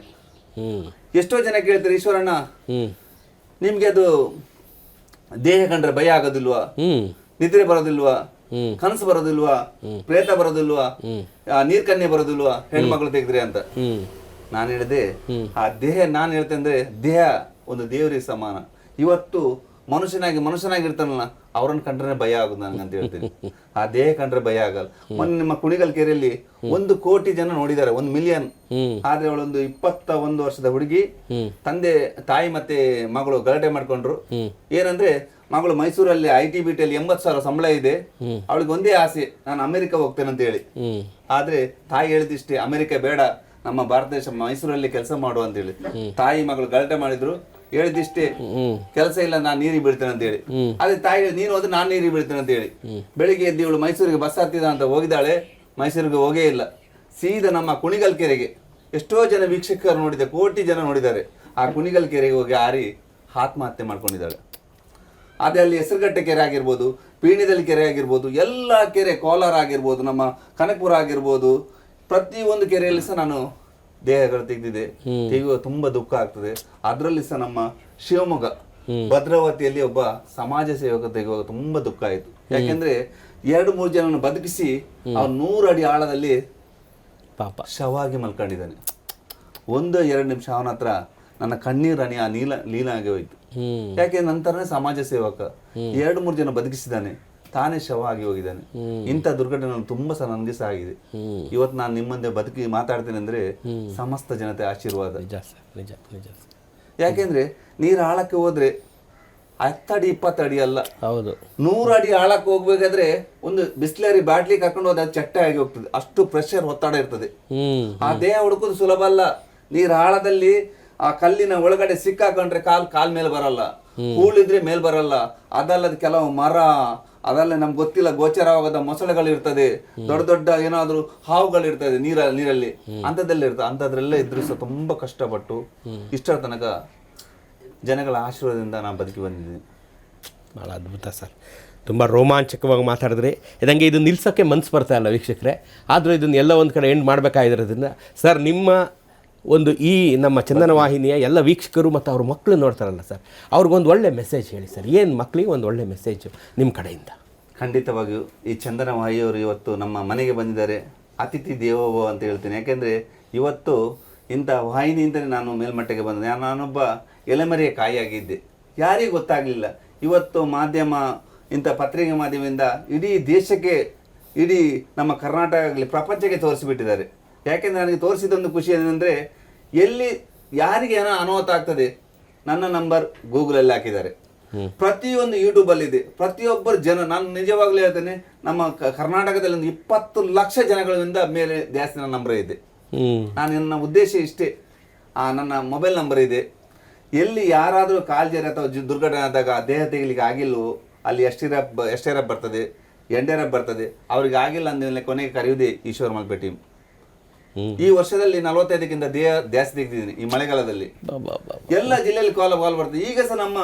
ಎಷ್ಟೋ ಜನ ಕೇಳ್ತಾರೆ, ಈಶ್ವರಣ್ಣ ನಿಮ್ಗೆ ಅದು ದೇಹ ಕಂಡ್ರೆ ಭಯ ಆಗೋದಿಲ್ವಾ, ನಿದ್ರೆ ಬರೋದಿಲ್ವಾ, ಕನಸು ಬರೋದಿಲ್ವಾ, ಪ್ರೇತ ಬರೋದಿಲ್ವಾ, ನೀರ್ಕನ್ಯೆ ಬರೋದಿಲ್ವಾ ಹೆಣ್ಮಕ್ಳು ತೆಗೆದ್ರಿ ಅಂತ. ನಾನು ಹೇಳಿದೆ, ಆ ದೇಹ, ನಾನು ಹೇಳ್ತೇನೆ ಅಂದ್ರೆ ದೇಹ ಒಂದು ದೇವರಿಗೆ ಸಮಾನ. ಇವತ್ತು ಮನುಷ್ಯನಾಗಿರ್ತಾನಲ್ಲ ಅವ್ರನ್ನ ಕಂಡ್ರೆ ಭಯ ಆಗುದು ನನಗಂತ ಹೇಳ್ತೀನಿ. ಆ ದೇಹ ಕಂಡ್ರೆ ಭಯ ಆಗಲ್ಲ. ಮೊನ್ನೆ ನಿಮ್ಮ ಕುಣಿಗಲ್ ಕೆರೆಯಲ್ಲಿ 1 ಕೋಟಿ ಜನ ನೋಡಿದ್ದಾರೆ, 1 ಮಿಲಿಯನ್. ಆದ್ರೆ ಅವಳೊಂದು 21 ವರ್ಷದ ಹುಡುಗಿ, ತಾಯಿ ಮತ್ತೆ ಮಗಳು ಗಲಾಟೆ ಮಾಡ್ಕೊಂಡ್ರು. ಏನಂದ್ರೆ ಮಗಳು ಮೈಸೂರಲ್ಲಿ ITBT ಅಲ್ಲಿ 80,000 ಸಂಬಳ ಇದೆ, ಅವಳಿಗೆ ಒಂದೇ ಆಸೆ, ನಾನು ಅಮೆರಿಕ ಹೋಗ್ತೇನೆ ಅಂತ ಹೇಳಿ. ಆದ್ರೆ ತಾಯಿ ಹೇಳಿದಿಷ್ಟೇ, ಅಮೆರಿಕ ಬೇಡ, ನಮ್ಮ ಭಾರತ ದೇಶ ಮೈಸೂರಲ್ಲಿ ಕೆಲಸ ಮಾಡುವ ಅಂತ ಹೇಳಿ. ತಾಯಿ ಮಗಳು ಗಲಾಟೆ ಮಾಡಿದ್ರು, ಹೇಳಿದಿಷ್ಟೇ, ಕೆಲಸ ಇಲ್ಲ, ನಾನು ನೀರಿಗೆ ಬೀಳ್ತೇನೆ ಅಂತ ಹೇಳಿ. ಅದೇ ತಾಯಿ ನೀನು ಹೋದ್ರೆ ನಾನು ನೀರಿಗೆ ಬೀಳ್ತೇನೆ ಅಂತ ಹೇಳಿ. ಬೆಳಿಗ್ಗೆ ಎದ್ದು ಇವಳು ಮೈಸೂರಿಗೆ ಬಸ್ ಹತ್ತಿದ ಅಂತ ಹೋಗಿದ್ದಾಳೆ, ಮೈಸೂರಿಗೆ ಹೋಗೇ ಇಲ್ಲ. ಸೀದಾ ನಮ್ಮ ಕುಣಿಗಲ್ ಕೆರೆಗೆ ಎಷ್ಟೋ ಜನ ವೀಕ್ಷಕರು ನೋಡಿದೆ, ಕೋಟಿ ಜನ ನೋಡಿದ್ದಾರೆ. ಆ ಕುಣಿಗಲ್ ಕೆರೆಗೆ ಹೋಗಿ ಹಾರಿ ಆತ್ಮಹತ್ಯೆ ಮಾಡ್ಕೊಂಡಿದ್ದಾಳೆ. ಅದೇ ಅಲ್ಲಿ ಹೆಸರುಘಟ್ಟ ಕೆರೆ ಆಗಿರ್ಬೋದು, ಪೀಣ್ಯದಲ್ಲಿ ಕೆರೆ ಆಗಿರ್ಬೋದು, ಎಲ್ಲ ಕೆರೆ, ಕೋಲಾರ ಆಗಿರ್ಬೋದು, ನಮ್ಮ ಕನಕಪುರ ಆಗಿರ್ಬೋದು, ಪ್ರತಿಯೊಂದು ಕೆರೆಯಲ್ಲಿ ಸಹ ನಾನು ದೇಹಗಳು ತೆಗೆದಿದೆ. ತೆಗೆಯುವ ತುಂಬಾ ದುಃಖ ಆಗ್ತದೆ. ಅದರಲ್ಲಿ ಸಹ ನಮ್ಮ ಶಿವಮೊಗ್ಗ ಭದ್ರಾವತಿಯಲ್ಲಿ ಒಬ್ಬ ಸಮಾಜ ಸೇವಕ ತೆಗೆಯುವಾಗ ತುಂಬಾ ದುಃಖ ಆಯ್ತು. ಯಾಕೆಂದ್ರೆ 2-3 ಜನವನ್ನು ಬದುಕಿಸಿ ಅವ್ನು 100 ಅಡಿ ಆಳದಲ್ಲಿ ಪಾಪ ಶವಾಗಿ ಮಲ್ಕೊಂಡಿದ್ದಾನೆ. 1-2 ನಿಮಿಷ ಅವನ ಹತ್ರ ನನ್ನ ಕಣ್ಣೀರು ಹನಿ ಆ ಲೀನ ಆಗಿ ಹೋಯ್ತು. ಯಾಕೆ ನಂತರನೇ ಸಮಾಜ ಸೇವಕ 2-3 ಜನ ಬದುಕಿಸಿದ್ದಾನೆ, ತಾನೇ ಶವ ಆಗಿ ಹೋಗಿದ್ದಾನೆ. ಇಂಥ ದುರ್ಘಟನೆ ತುಂಬಾ ಸಹ ನನಗೆ ಸಹ ಆಗಿದೆ. ಇವತ್ತು ನಾನು ನಿಮ್ಮಂದೆ ಬದುಕಿ ಮಾತಾಡ್ತೇನೆ ಅಂದ್ರೆ ಸಮಸ್ತ ಜನತೆ ಆಶೀರ್ವಾದ. ನಿಜ. ಯಾಕೆಂದ್ರೆ ನೀರು ಆಳಕ್ಕೆ ಹೋದ್ರೆ 10 ಅಡಿ 20 ಅಡಿ ಅಲ್ಲ, ಹೌದು, 100 ಅಡಿ ಆಳಕ್ಕೆ ಹೋಗ್ಬೇಕಾದ್ರೆ ಒಂದು ಬಿಸ್ಲರಿ ಬಾಟ್ಲಿ ಕರ್ಕೊಂಡು ಹೋದ ಚಟ್ಟೆ ಆಗಿ ಹೋಗ್ತದೆ. ಅಷ್ಟು ಪ್ರೆಷರ್, ಒತ್ತಡ ಇರ್ತದೆ. ಆ ದೇಹ ಹುಡುಕೋದು ಸುಲಭ ಅಲ್ಲ. ನೀರು ಆಳದಲ್ಲಿ ಆ ಕಲ್ಲಿನ ಒಳಗಡೆ ಸಿಕ್ಕಾಕೊಂಡ್ರೆ ಕಾಲ್ ಮೇಲೆ ಬರಲ್ಲ, ಹೂಳಿದ್ರೆ ಮೇಲ್ ಬರಲ್ಲ. ಅದಲ್ಲದ ಕೆಲವು ಮರ, ಅದಲ್ಲ ನಮ್ಗೆ ಗೊತ್ತಿಲ್ಲ ಗೋಚರವಾಗದ ಮೊಸಳೆಗಳಿರ್ತದೆ, ದೊಡ್ಡ ಏನಾದ್ರು ಹಾವುಗಳಿರ್ತದೆ ನೀರಲ್ಲಿ, ಅಂಥದ್ದೆಲ್ಲ ಇರ್ತದೆ. ಅಂಥದ್ರೆಲ್ಲ ಇದ್ರು ಸಹ ತುಂಬಾ ಕಷ್ಟಪಟ್ಟು ಇಷ್ಟರ ತನಕ ಜನಗಳ ಆಶೀರ್ವಾದದಿಂದ ನಾನು ಬದುಕಿ ಬಂದಿದ್ದೀನಿ. ಭಾಳ ಅದ್ಭುತ ಸರ್, ತುಂಬ ರೋಮಾಂಚಕವಾಗಿ ಮಾತಾಡಿದ್ರಿ. ಇದಂಗೆ ಇದು ನಿಲ್ಸೋಕ್ಕೆ ಮನಸ್ಸು ಬರ್ತಾ ಇಲ್ಲ ವೀಕ್ಷಕರೇ, ಆದರೂ ಇದನ್ನು ಎಲ್ಲ ಒಂದು ಕಡೆ ಎಂಡ್ ಮಾಡಬೇಕಾಗಿರೋದ್ರಿಂದ ಸರ್, ನಿಮ್ಮ ಒಂದು ಈ ನಮ್ಮ ಚಂದನ ವಾಹಿನಿಯ ಎಲ್ಲ ವೀಕ್ಷಕರು ಮತ್ತು ಅವ್ರ ಮಕ್ಕಳು ನೋಡ್ತಾರಲ್ಲ ಸರ್, ಅವ್ರಿಗೊಂದು ಒಳ್ಳೆ ಮೆಸೇಜ್ ಹೇಳಿ ಸರ್. ಏನು ಮಕ್ಕಳಿಗೆ ಒಂದು ಒಳ್ಳೆ ಮೆಸೇಜು ನಿಮ್ಮ ಕಡೆಯಿಂದ? ಖಂಡಿತವಾಗಿಯೂ ಈ ಚಂದನ ವಾಹಿನಿಯವರು ಇವತ್ತು ನಮ್ಮ ಮನೆಗೆ ಬಂದಿದ್ದಾರೆ. ಅತಿಥಿ ದೇವೋಭವ ಅಂತ ಹೇಳ್ತೀನಿ. ಯಾಕೆಂದರೆ ಇವತ್ತು ಇಂಥ ವಾಹಿನಿಯಿಂದಲೇ ನಾನು ಮೇಲ್ಮಟ್ಟಕ್ಕೆ ಬಂದೆ. ನಾನೊಬ್ಬ ಎಲೆಮರೆಯ ಕಾಯಿಯಾಗಿದ್ದೆ, ಯಾರಿಗೂ ಗೊತ್ತಾಗಲಿಲ್ಲ. ಇವತ್ತು ಮಾಧ್ಯಮ, ಇಂಥ ಪತ್ರಿಕೆ ಮಾಧ್ಯಮದಿಂದ ಇಡೀ ದೇಶಕ್ಕೆ, ಇಡೀ ನಮ್ಮ ಕರ್ನಾಟಕ ಆಗಲಿ ಪ್ರಪಂಚಕ್ಕೆ ತೋರಿಸಿಬಿಟ್ಟಿದ್ದಾರೆ. ಯಾಕೆಂದರೆ ನನಗೆ ತೋರಿಸಿದೊಂದು ಖುಷಿ ಏನಂದರೆ, ಎಲ್ಲಿ ಯಾರಿಗೆ ಏನೋ ಅನಾಹುತ ಆಗ್ತದೆ ನನ್ನ ನಂಬರ್ ಗೂಗಲಲ್ಲಿ ಹಾಕಿದ್ದಾರೆ, ಪ್ರತಿಯೊಂದು ಯೂಟ್ಯೂಬಲ್ಲಿದೆ. ಪ್ರತಿಯೊಬ್ಬರು ಜನ, ನಾನು ನಿಜವಾಗ್ಲೂ ಹೇಳ್ತೇನೆ, ನಮ್ಮ ಕರ್ನಾಟಕದಲ್ಲಿ ಒಂದು 20 ಲಕ್ಷ ಜನಗಳಿಂದ ಮೇಲೆ ಜಾಸ್ತಿ ನನ್ನ ನಂಬರ್ ಇದೆ. ನನ್ನ ಉದ್ದೇಶ ಇಷ್ಟೇ, ನನ್ನ ಮೊಬೈಲ್ ನಂಬರ್ ಇದೆ. ಎಲ್ಲಿ ಯಾರಾದರೂ ಕಾಲ್ಜರಿ ಅಥವಾ ದುರ್ಘಟನೆ ಆದಾಗ ದೇಹ ತೆಗಿಲಿಕ್ಕೆ ಆಗಿಲ್ವೋ, ಅಲ್ಲಿ ಎಷ್ಟೇರಪ್ ಬರ್ತದೆ, ಎಂಡೇರಪ್ ಬರ್ತದೆ, ಅವ್ರಿಗೆ ಆಗಿಲ್ಲ ಅಂದಮೇಲೆ ಕೊನೆಗೆ ಕರೆಯುವುದೇ ಈಶ್ವರ ಮಲ್ಪೆ ಟೀಮ್. ಈ ವರ್ಷದಲ್ಲಿ 45ಕ್ಕಿಂತ ದೇಹ ಜಾಸ್ತಿ ತೆಗೆದಿದ್ದೀನಿ ಈ ಮಳೆಗಾಲದಲ್ಲಿ. ಎಲ್ಲ ಜಿಲ್ಲೆಯಲ್ಲಿ ಕಾಲ್ ಬರ್ತದೆ. ಈಗ ಸಹ ನಮ್ಮ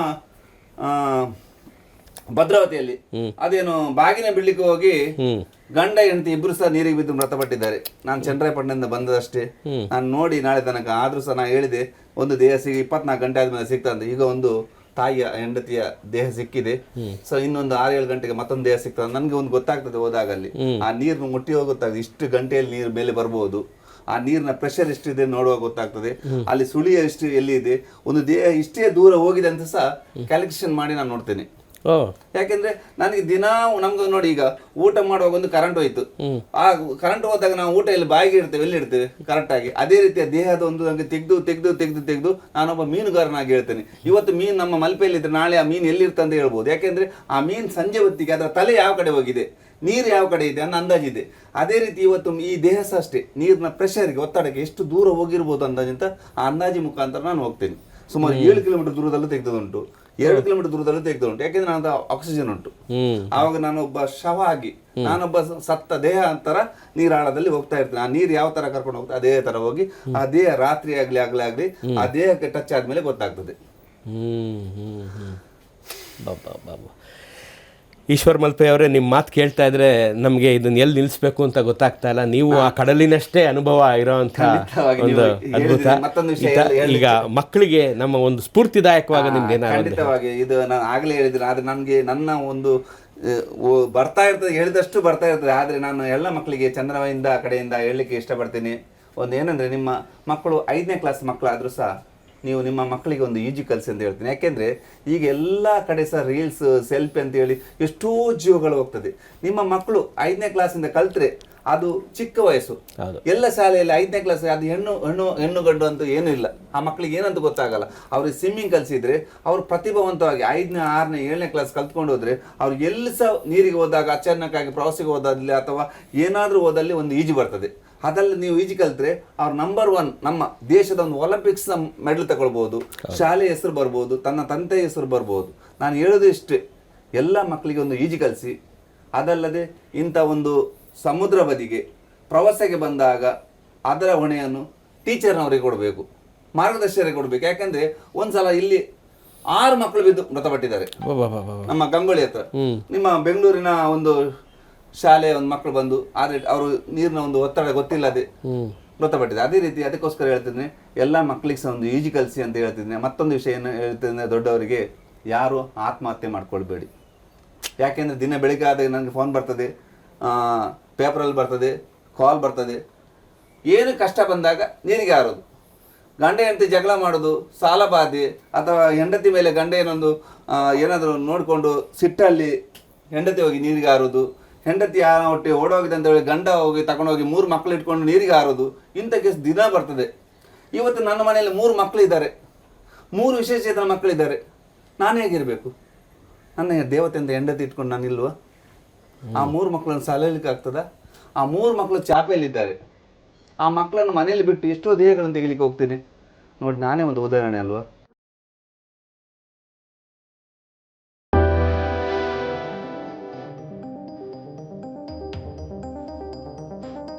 ಭದ್ರಾವತಿಯಲ್ಲಿ ಅದೇನು ಬಾಗಿನ ಬಿಡ್ಲಿಕ್ಕೆ ಹೋಗಿ ಗಂಡ ಹೆಂಡತಿ ಇಬ್ರು ಸಹ ನೀರಿಗೆ ಬಿದ್ದು ಮೃತಪಟ್ಟಿದ್ದಾರೆ. ನಾನು ಚನ್ನರಾಯಪಟ್ಟಣದಿಂದ ಬಂದದಷ್ಟೇ, ನಾನು ನೋಡಿ ನಾಳೆ ತನಕ. ಆದ್ರೂ ಸಹ ನಾನು ಹೇಳಿದೆ, ಒಂದು ದೇಹ 24 ಗಂಟೆ ಆದ್ಮೇಲೆ ಸಿಗ್ತಂತ. ಈಗ ಒಂದು ತಾಯಿಯ ಹೆಂಡತಿಯ ದೇಹ ಸಿಕ್ಕಿದೆ. ಸೊ ಇನ್ನೊಂದು 6-7 ಗಂಟೆಗೆ ಮತ್ತೊಂದು ದೇಹ ಸಿಗ್ತದೆ. ನನ್ಗೆ ಒಂದು ಗೊತ್ತಾಗ್ತದೆ ಹೋದಾಗಲ್ಲಿ, ಆ ನೀರು ಮುಟ್ಟಿ ಹೋಗುತ್ತಾಗ್ತದೆ, ಇಷ್ಟು ಗಂಟೆಯಲ್ಲಿ ನೀರು ಮೇಲೆ ಬರ್ಬೋದು, ಆ ನೀರಿನ ಪ್ರೆಷರ್ ಎಷ್ಟಿದೆ ನೋಡುವಾಗ ಗೊತ್ತಾಗ್ತದೆ. ಅಲ್ಲಿ ಸುಳಿಯ ಎಷ್ಟು ಎಲ್ಲಿ ಇದೆ, ಒಂದು ದೇಹ ಇಷ್ಟೇ ದೂರ ಹೋಗಿದೆ ಅಂತ ಸಹ ಕ್ಯಾಲ್ಕುಲೇಷನ್ ಮಾಡಿ ನಾನು ನೋಡ್ತೇನೆ. ಯಾಕೆಂದ್ರೆ ನನಗೆ ನಮ್ಗೆ ನೋಡಿ, ಈಗ ಊಟ ಮಾಡುವಾಗ ಒಂದು ಕರೆಂಟ್ ಹೋಯ್ತು, ಆ ಕರೆಂಟ್ ಹೋದಾಗ ನಾವು ಊಟ ಎಲ್ಲಿ ಬಾಯಿಗೆ ಇಡ್ತೇವೆ, ಎಲ್ಲಿ ಇಡ್ತೇವೆ ಕರೆಕ್ಟ್ ಆಗಿ. ಅದೇ ರೀತಿಯ ದೇಹದ ಒಂದು ನಮಗೆ ತೆಗೆದು ನಾನೊಬ್ಬ ಮೀನುಗಾರನಾಗಿ ಹೇಳ್ತೇನೆ. ಇವತ್ತು ಮೀನು ನಮ್ಮ ಮಲ್ಪೆಯಲ್ಲಿ ಇದ್ರೆ ನಾಳೆ ಆ ಮೀನು ಎಲ್ಲಿರ್ತಂತ ಅಂತ ಹೇಳ್ಬೋದು. ಯಾಕೆಂದ್ರೆ ಆ ಮೀನು ಸಂಜೆ ಹೊತ್ತಿಗೆ ಅದರ ತಲೆ ಯಾವ ಕಡೆ ಹೋಗಿದೆ, ನೀರು ಯಾವ ಕಡೆ ಇದೆ ಅನ್ನೋ ಅಂದಾಜಿದೆ. ಅದೇ ರೀತಿ ಇವತ್ತು ಈ ದೇಹ ಸಹ ಅಷ್ಟೇ, ನೀರಿನ ಪ್ರೆಷರ್ಗೆ, ಒತ್ತಡಕ್ಕೆ ಎಷ್ಟು ದೂರ ಹೋಗಿರ್ಬೋದು ಅಂದಾಜಿಂತ ಆ ಅಂದಾಜಿ ಮುಖಾಂತರ ನಾನು ಹೋಗ್ತೇನೆ. ಸುಮಾರು 7 ಕಿಲೋಮೀಟರ್ ದೂರದಲ್ಲೂ ತೆಗೆದುಂಟು, 2 ಕಿಲೋಮೀಟರ್ ದೂರದಲ್ಲೂ ತೆಗೆದುಂಟು. ಯಾಕೆಂದ್ರೆ ನನ್ನ ಆಕ್ಸಿಜನ್ ಉಂಟು. ಆವಾಗ ನಾನೊಬ್ಬ ಶವ ಆಗಿ, ನಾನೊಬ್ಬ ಸತ್ತ ದೇಹ ಅಂತರ ನೀರಾಳದಲ್ಲಿ ಹೋಗ್ತಾ ಇರ್ತೇನೆ. ಆ ನೀರು ಯಾವ ತರ ಕರ್ಕೊಂಡು ಹೋಗ್ತದೆ ಅದೇ ತರ ಹೋಗಿ ಆ ದೇಹ ರಾತ್ರಿ ಆಗ್ಲಿ ಆ ದೇಹಕ್ಕೆ ಟಚ್ ಆದ್ಮೇಲೆ ಗೊತ್ತಾಗ್ತದೆ. ಈಶ್ವರ್ ಮಲ್ಪೆ ಅವರೇ, ನಿಮ್ಮ ಮಾತು ಕೇಳ್ತಾ ಇದ್ರೆ ನಮಗೆ ಇದನ್ನ ಎಲ್ಲಿ ನಿಲ್ಲಿಸ್ಬೇಕು ಅಂತ ಗೊತ್ತಾಗ್ತಾ ಇಲ್ಲ. ನೀವು ಆ ಕಡಲಿನಷ್ಟೇ ಅನುಭವ ಇರೋವಂಥ ಒಂದು ಅದ್ಭುತ. ಮತ್ತೊಂದು ವಿಷಯ ಈಗ ಮಕ್ಕಳಿಗೆ ನಮ್ಮ ಒಂದು ಸ್ಫೂರ್ತಿದಾಯಕವಾಗ ನಿಮ್ಗೆ ಏನಾದ್ರು ಖಂಡಿತವಾಗಿ ಇದು ನಾನು ಆಗಲೇ ಹೇಳಿದ್ದೀನಿ. ಆದರೆ ನನಗೆ ನನ್ನ ಒಂದು ಬರ್ತಾ ಇರ್ತದೆ, ಹೇಳಿದಷ್ಟು ಬರ್ತಾ ಇರ್ತದೆ. ಆದರೆ ನಾನು ಎಲ್ಲ ಮಕ್ಕಳಿಗೆ ಚಂದ್ರವಯಿಂದ ಕಡೆಯಿಂದ ಹೇಳಲಿಕ್ಕೆ ಇಷ್ಟಪಡ್ತೀನಿ. ಒಂದು ಏನಂದರೆ, ನಿಮ್ಮ ಮಕ್ಕಳು 5ನೇ ಕ್ಲಾಸ್ ಮಕ್ಕಳಾದರೂ ಸಹ ನೀವು ನಿಮ್ಮ ಮಕ್ಕಳಿಗೆ ಒಂದು ಈಜು ಕಲಿಸಿ ಅಂತ ಹೇಳ್ತೀನಿ. ಯಾಕೆಂದರೆ ಈಗ ಎಲ್ಲ ಕಡೆ ಸಹ ರೀಲ್ಸ್, ಸೆಲ್ಫಿ ಅಂತೇಳಿ ಎಷ್ಟೋ ಜೀವಗಳು ಹೋಗ್ತದೆ. ನಿಮ್ಮ ಮಕ್ಕಳು 5ನೇ ಕ್ಲಾಸಿಂದ ಕಲ್ತ್ರೆ ಅದು ಚಿಕ್ಕ ವಯಸ್ಸು. ಎಲ್ಲ ಶಾಲೆಯಲ್ಲಿ 5ನೇ ಕ್ಲಾಸ್ ಅದು ಹೆಣ್ಣು ಗಂಡು ಅಂತ ಏನೂ ಇಲ್ಲ. ಆ ಮಕ್ಕಳಿಗೆ ಏನಂತ ಗೊತ್ತಾಗಲ್ಲ. ಅವ್ರಿಗೆ ಸ್ವಿಮ್ಮಿಂಗ್ ಕಲಿಸಿದ್ರೆ ಅವರು ಪ್ರತಿಭಾವಂತವಾಗಿ 5ನೇ 6ನೇ 7ನೇ ಕ್ಲಾಸ್ ಕಲ್ತ್ಕೊಂಡು ಹೋದ್ರೆ ಅವ್ರು ಎಲ್ಲಿ ಸಹ ನೀರಿಗೆ ಹೋದಾಗ, ಅಚಾನಕ್ಕಾಗಿ ಪ್ರವಾಸಿಗೆ ಹೋದಲ್ಲಿ ಅಥವಾ ಏನಾದರೂ ಹೋದಲ್ಲಿ ಒಂದು ಈಜು ಬರ್ತದೆ. ಅದರಲ್ಲಿ ನೀವು ಈಜು ಕಲಿತ್ರೆ ಅವ್ರು ನಂಬರ್ 1 ನಮ್ಮ ದೇಶದ ಒಂದು ಒಲಿಂಪಿಕ್ಸ್ ಮೆಡಲ್ ತಗೊಳ್ಬೋದು, ಶಾಲೆ ಹೆಸರು ಬರ್ಬೋದು, ತನ್ನ ತಂದೆ ಹೆಸರು ಬರ್ಬೋದು. ನಾನು ಹೇಳೋದು ಇಷ್ಟೇ, ಎಲ್ಲ ಮಕ್ಕಳಿಗೆ ಒಂದು ಈಜು ಕಲಿಸಿ. ಅದಲ್ಲದೆ ಇಂಥ ಒಂದು ಸಮುದ್ರ ಬದಿಗೆ ಪ್ರವಾಸಕ್ಕೆ ಬಂದಾಗ ಅದರ ಹೊಣೆಯನ್ನು ಟೀಚರ್ನವರಿಗೆ ಕೊಡಬೇಕು, ಮಾರ್ಗದರ್ಶಕರಿಗೆ ಕೊಡಬೇಕು. ಯಾಕಂದರೆ ಒಂದ್ಸಲ ಇಲ್ಲಿ 6 ಮಕ್ಕಳು ಬಿದ್ದು ಮೃತಪಟ್ಟಿದ್ದಾರೆ ನಮ್ಮ ಗಂಗೊಳ್ಳಿ ಹತ್ರ. ನಿಮ್ಮ ಬೆಂಗಳೂರಿನ ಒಂದು ಶಾಲೆಯ ಒಂದು ಮಕ್ಕಳು ಬಂದು ಆದರೆ ಅವರು ನೀರಿನ ಒಂದು ಒತ್ತಡ ಗೊತ್ತಿಲ್ಲದೆ ಮೃತಪಟ್ಟಿದೆ. ಅದೇ ರೀತಿ ಅದಕ್ಕೋಸ್ಕರ ಹೇಳ್ತಿದ್ದೀನಿ, ಎಲ್ಲ ಮಕ್ಕಳಿಗೆ ಸಹ ಒಂದು ಈಜು ಕಲಿಸಿ ಅಂತ ಹೇಳ್ತಿದ್ದೀನಿ. ಮತ್ತೊಂದು ವಿಷಯ ಏನು ಹೇಳ್ತಿದ್ದೀನಿ, ದೊಡ್ಡವರಿಗೆ ಯಾರು ಆತ್ಮಹತ್ಯೆ ಮಾಡ್ಕೊಳ್ಬೇಡಿ. ಯಾಕೆಂದರೆ ದಿನ ಬೆಳಿಗ್ಗೆ ಆದಾಗ ನನಗೆ ಫೋನ್ ಬರ್ತದೆ, ಪೇಪರಲ್ಲಿ ಬರ್ತದೆ, ಕಾಲ್ ಬರ್ತದೆ. ಏನು ಕಷ್ಟ ಬಂದಾಗ ನೀರಿಗೆ ಹಾರೋದು, ಗಂಡ ಹೆಂಡತಿ ಜಗಳ ಮಾಡೋದು, ಸಾಲ ಬಾಧೆ ಅಥವಾ ಹೆಂಡತಿ ಮೇಲೆ ಗಂಡ ಏನಾದರೂ ನೋಡಿಕೊಂಡು ಸಿಟ್ಟಲ್ಲಿ ಹೆಂಡತಿ ಹೋಗಿ ನೀರಿಗೆ ಹಾರೋದು, ಹೆಂಡತಿ ಒಟ್ಟಿಗೆ ಓಡೋಗಿದೆ ಅಂತ ಹೇಳಿ ಗಂಡ ಹೋಗಿ ತಗೊಂಡೋಗಿ 3 ಮಕ್ಕಳು ಇಟ್ಕೊಂಡು ನೀರಿಗೆ ಹಾರೋದು, ಇಂಥ ಕೇಸ್ ದಿನ ಬರ್ತದೆ. ಇವತ್ತು ನನ್ನ ಮನೆಯಲ್ಲಿ 3 ಮಕ್ಕಳಿದ್ದಾರೆ, 3 ವಿಶೇಷಚೇತನ ಮಕ್ಕಳಿದ್ದಾರೆ. ನಾನು ಹೇಗಿರಬೇಕು? ನನ್ನ ದೇವತೆ ಅಂತ ಹೆಂಡತಿ ಇಟ್ಕೊಂಡು ನಾನಿಲ್ವಾ? ಆ 3 ಮಕ್ಕಳನ್ನು ಸಲಹಲಿಕ್ಕೆ ಆಗ್ತದಾ? ಆ 3 ಮಕ್ಕಳು ಚಾಪೆಯಲ್ಲಿದ್ದಾರೆ. ಆ ಮಕ್ಕಳನ್ನು ಮನೆಯಲ್ಲಿ ಬಿಟ್ಟು ಎಷ್ಟೋ ದೇಹಗಳನ್ನು ತೆಗಿಲಿಕ್ಕೆ ಹೋಗ್ತೀನಿ ನೋಡಿ. ನಾನೇ ಒಂದು ಉದಾಹರಣೆ ಅಲ್ವಾ?